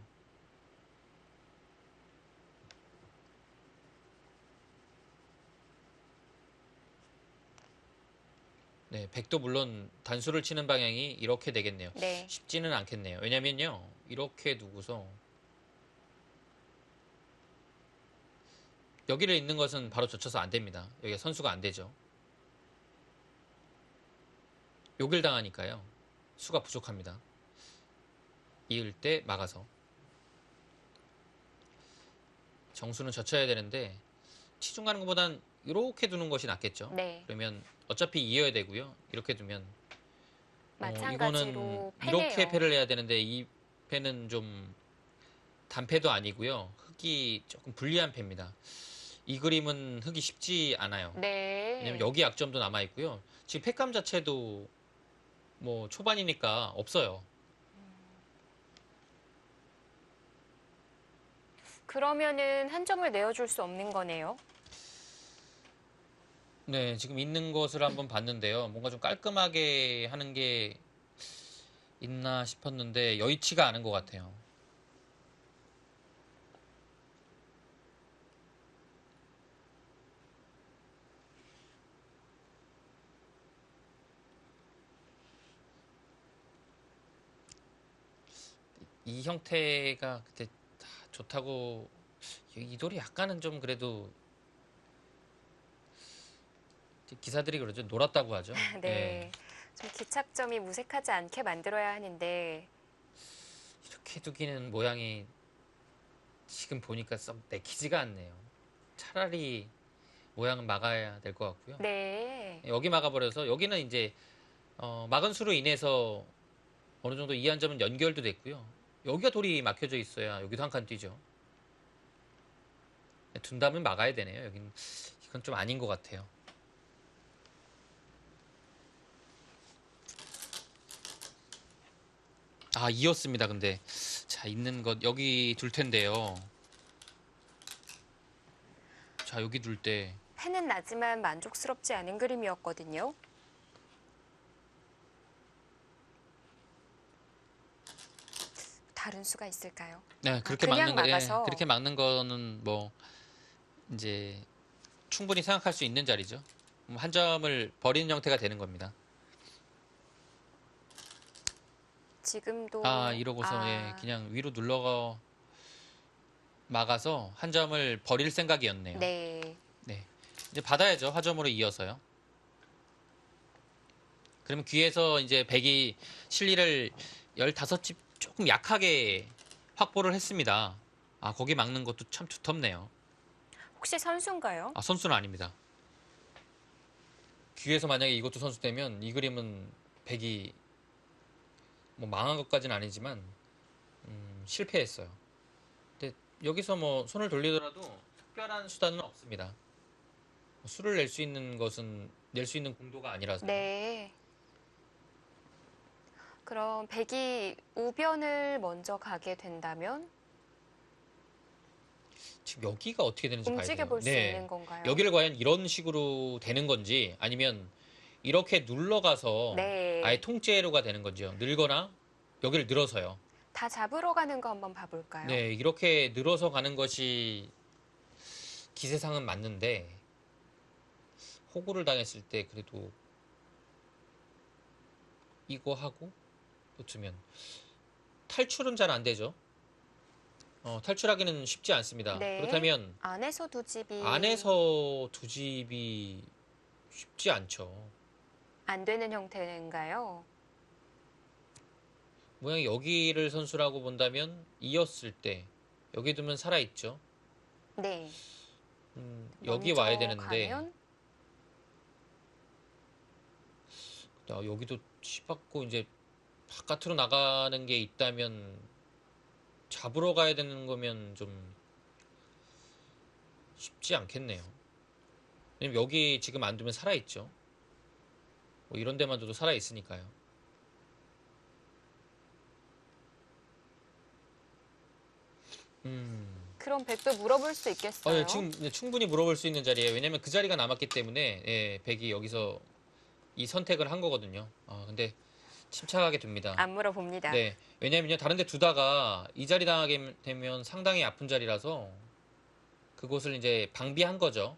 네, 백도 물론 단수를 치는 방향이 이렇게 되겠네요. 네. 쉽지는 않겠네요. 왜냐면요, 이렇게 두고서 여기를 있는 것은 바로 젖혀서 안 됩니다. 여기가 선수가 안 되죠. 요길 당하니까요. 수가 부족합니다. 이을 때 막아서. 정수는 젖혀야 되는데 치중 가는 것보단 이렇게 두는 것이 낫겠죠. 네. 그러면 어차피 이어야 되고요. 이렇게 두면 마찬가지로 이거는 패네요. 이렇게 패를 해야 되는데 이 패는 좀 단패도 아니고요. 흙이 조금 불리한 패입니다. 이 그림은 흙이 쉽지 않아요. 네. 왜냐면 여기 약점도 남아 있고요. 지금 패감 자체도 뭐 초반이니까 없어요. 그러면은 한 점을 내어줄 수 없는 거네요. 네, 지금 있는 것을 한번 봤는데요. 뭔가 좀 깔끔하게 하는 게 있나 싶었는데 여의치가 않은 것 같아요. 이 형태가 그때 좋다고 이 돌이 약간은 좀 그래도 기사들이 그러죠. 놀았다고 하죠. 네. 예. 좀 기착점이 무색하지 않게 만들어야 하는데 이렇게 두기는 모양이 지금 보니까 썩 내키지가 않네요. 차라리 모양은 막아야 될 것 같고요. 네. 여기 막아버려서 여기는 이제 막은 수로 인해서 어느 정도 이 한 점은 연결도 됐고요. 여기가 돌이 막혀져 있어야 여기도 한 칸 뛰죠. 둔다면 막아야 되네요. 여긴 이건 좀 아닌 것 같아요. 아, 이었습니다. 근데 자, 있는 것 여기 둘 텐데요. 자, 여기 둘 때 패는 나지만 만족스럽지 않은 그림이었거든요. 다른 수가 있을까요? 네, 그렇게 그냥 막는 거, 예, 막아서. 그렇게 막는 거는 뭐 이제 충분히 생각할 수 있는 자리죠. 한 점을 버리는 형태가 되는 겁니다. 지금도 이러고서 예, 그냥 위로 눌러가 막아서 한 점을 버릴 생각이었네요. 네. 네, 이제 받아야죠. 화점으로 이어서요. 그러면 귀에서 이제 백이 실리를 15집 조금 약하게 확보를 했습니다. 거기 막는 것도 참 두텁네요. 혹시 선수인가요? 선수는 아닙니다. 귀에서 만약에 이것도 선수 되면 이 그림은 백이 뭐 망한 것까지는 아니지만 실패했어요. 근데 여기서 뭐 손을 돌리더라도 특별한 수단은 없습니다. 수를 낼 수 있는 것은 낼 수 있는 공도가 아니라서. 네. 그럼 백이 우변을 먼저 가게 된다면 지금 여기가 어떻게 되는지 봐야 돼요. 움직여 볼 수 네. 있는 건가요? 여기를 과연 이런 식으로 되는 건지 아니면 이렇게 눌러가서 네. 아예 통째로가 되는 건지요. 늘거나 여기를 늘어서요. 다 잡으러 가는 거 한번 봐볼까요? 네, 이렇게 늘어서 가는 것이 기세상은 맞는데 호구를 당했을 때 그래도 이거 하고 붙으면 탈출은 잘 안 되죠. 탈출하기는 쉽지 않습니다. 네. 그렇다면 안에서 두 집이 안에서 두 집이 쉽지 않죠. 안 되는 형태인가요? 모양이 여기를 선수라고 본다면 이었을 때 여기 두면 살아있죠. 네. 여기 먼저 와야 되는데 가면 여기도 씹받고 이제 바깥으로 나가는 게 있다면 잡으러 가야 되는 거면 좀 쉽지 않겠네요. 왜냐면 여기 지금 안 두면 살아있죠. 뭐 이런 데만 둬도 살아있으니까요. 그럼 백도 물어볼 수 있겠어요? 예, 지금 충분히 물어볼 수 있는 자리예요. 왜냐면 그 자리가 남았기 때문에 예, 백이 여기서 이 선택을 한 거거든요. 근데 침착하게 둡니다. 안 물어봅니다. 네, 왜냐면요 다른 데 두다가 이 자리 당하게 되면 상당히 아픈 자리라서 그곳을 이제 방비한 거죠.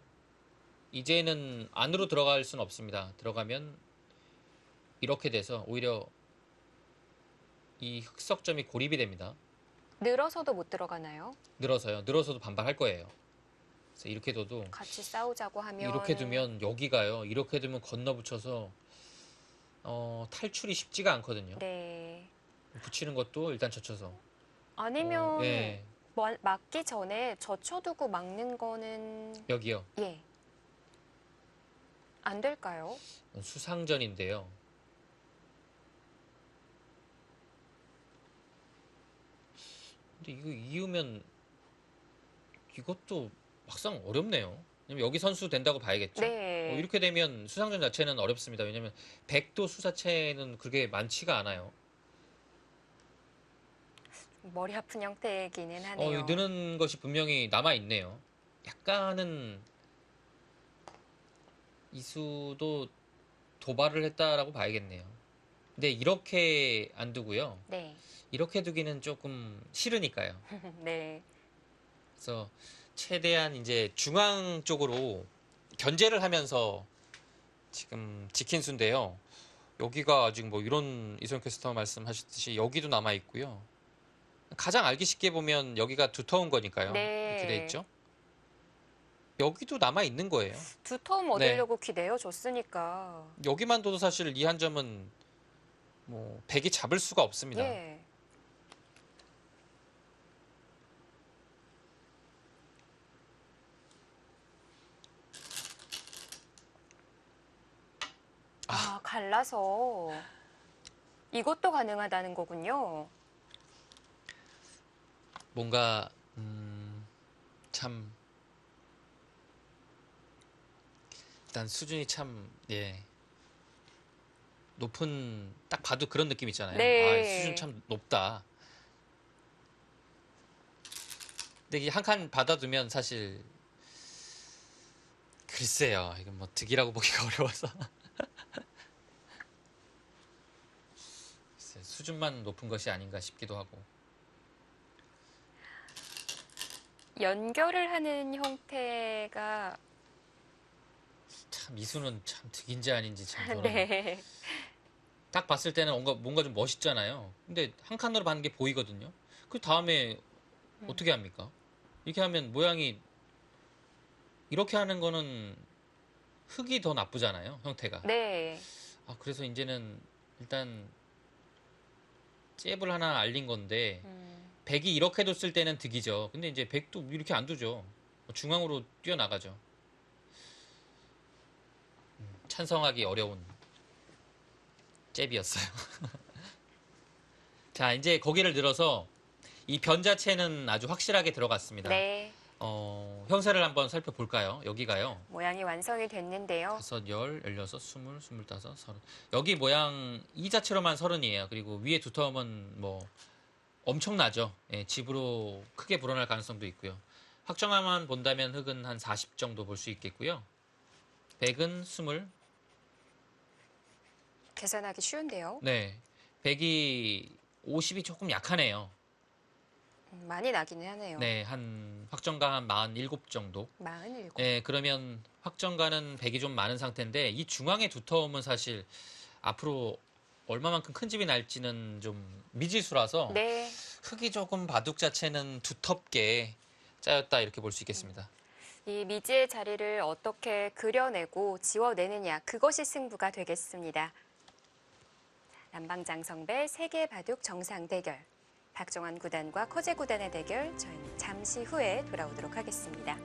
이제는 안으로 들어갈 수는 없습니다. 들어가면 이렇게 돼서 오히려 이 흑석점이 고립이 됩니다. 늘어서도 못 들어가나요? 늘어서요. 늘어서도 반발할 거예요. 그래서 이렇게 둬도 같이 싸우자고 하면 이렇게 두면 여기가요. 이렇게 두면 건너붙여서 탈출이 쉽지가 않거든요. 네. 붙이는 것도 일단 젖혀서. 아니면 예, 막기 전에 젖혀두고 막는 거는 여기요. 예. 안 될까요? 수상전인데요. 근데 이거 이으면 이것도 막상 어렵네요. 왜냐면 여기 선수 된다고 봐야겠죠. 네. 이렇게 되면 수상전 자체는 어렵습니다. 왜냐면 백도 수자체는 그렇게 많지가 않아요. 머리 아픈 형태이기는 하네요. 느는 것이 분명히 남아 있네요. 약간은 이수도 도발을 했다라고 봐야겠네요. 근데 이렇게 안 두고요. 네. 이렇게 두기는 조금 싫으니까요. 네. 그래서 최대한 이제 중앙 쪽으로 견제를 하면서 지금 지킨 수인데요. 여기가 아직 뭐 이런 이소영 캐스터 말씀하셨듯이 여기도 남아 있고요. 가장 알기 쉽게 보면 여기가 두터운 거니까요. 네. 이렇게 돼 있죠. 여기도 남아 있는 거예요. 두터움 얻으려고 기 내어줬으니까. 여기만 둬도 사실 이 한 점은 뭐 백이 잡을 수가 없습니다. 예. 갈라서 이것도 가능하다는 거군요. 뭔가 참 일단 수준이 참 높은 딱 봐도 그런 느낌 있잖아요. 네. 수준 참 높다. 근데 이게 한 칸 받아두면 사실 글쎄요. 이건 뭐 득이라고 보기가 어려워서. 글쎄, 수준만 높은 것이 아닌가 싶기도 하고. 연결을 하는 형태가 참 이수는 참 득인지 아닌지 참 저는 네. 딱 봤을 때는 뭔가 좀 멋있잖아요. 근데 한 칸으로 받는 게 보이거든요. 그 다음에 어떻게 합니까? 이렇게 하면 모양이 이렇게 하는 거는 흙이 더 나쁘잖아요. 형태가. 네. 그래서 이제는 일단 잽을 하나 알린 건데 백이 이렇게 뒀을 때는 득이죠. 근데 이제 백도 이렇게 안 두죠. 중앙으로 뛰어나가죠. 찬성하기 어려운 잽이었어요. 자, 이제 고개를 들어서 이 변 자체는 아주 확실하게 들어갔습니다. 네. 형세를 한번 살펴볼까요? 여기가요. 모양이 완성이 됐는데요. 5, 10, 16, 20, 25, 30. 여기 모양 이 자체로만 30이에요. 그리고 위에 두터움은 뭐 엄청나죠. 예, 집으로 크게 불어날 가능성도 있고요. 확정화만 본다면 흙은 한 40 정도 볼 수 있겠고요. 백은 20. 계산하기 쉬운데요. 네. 백이 50이 조금 약하네요. 많이 나기는 하네요. 네, 한 확정가 한 47 정도. 47. 네, 그러면 확정가는 백이 좀 많은 상태인데 이 중앙의 두터움은 사실 앞으로 얼마만큼 큰 집이 날지는 좀 미지수라서 네. 흙이 조금 바둑 자체는 두텁게 짜였다 이렇게 볼 수 있겠습니다. 이 미지의 자리를 어떻게 그려내고 지워내느냐, 그것이 승부가 되겠습니다. 남방장성배 세계 바둑 정상 대결. 박정환 구단과 커제 구단의 대결, 저희는 잠시 후에 돌아오도록 하겠습니다.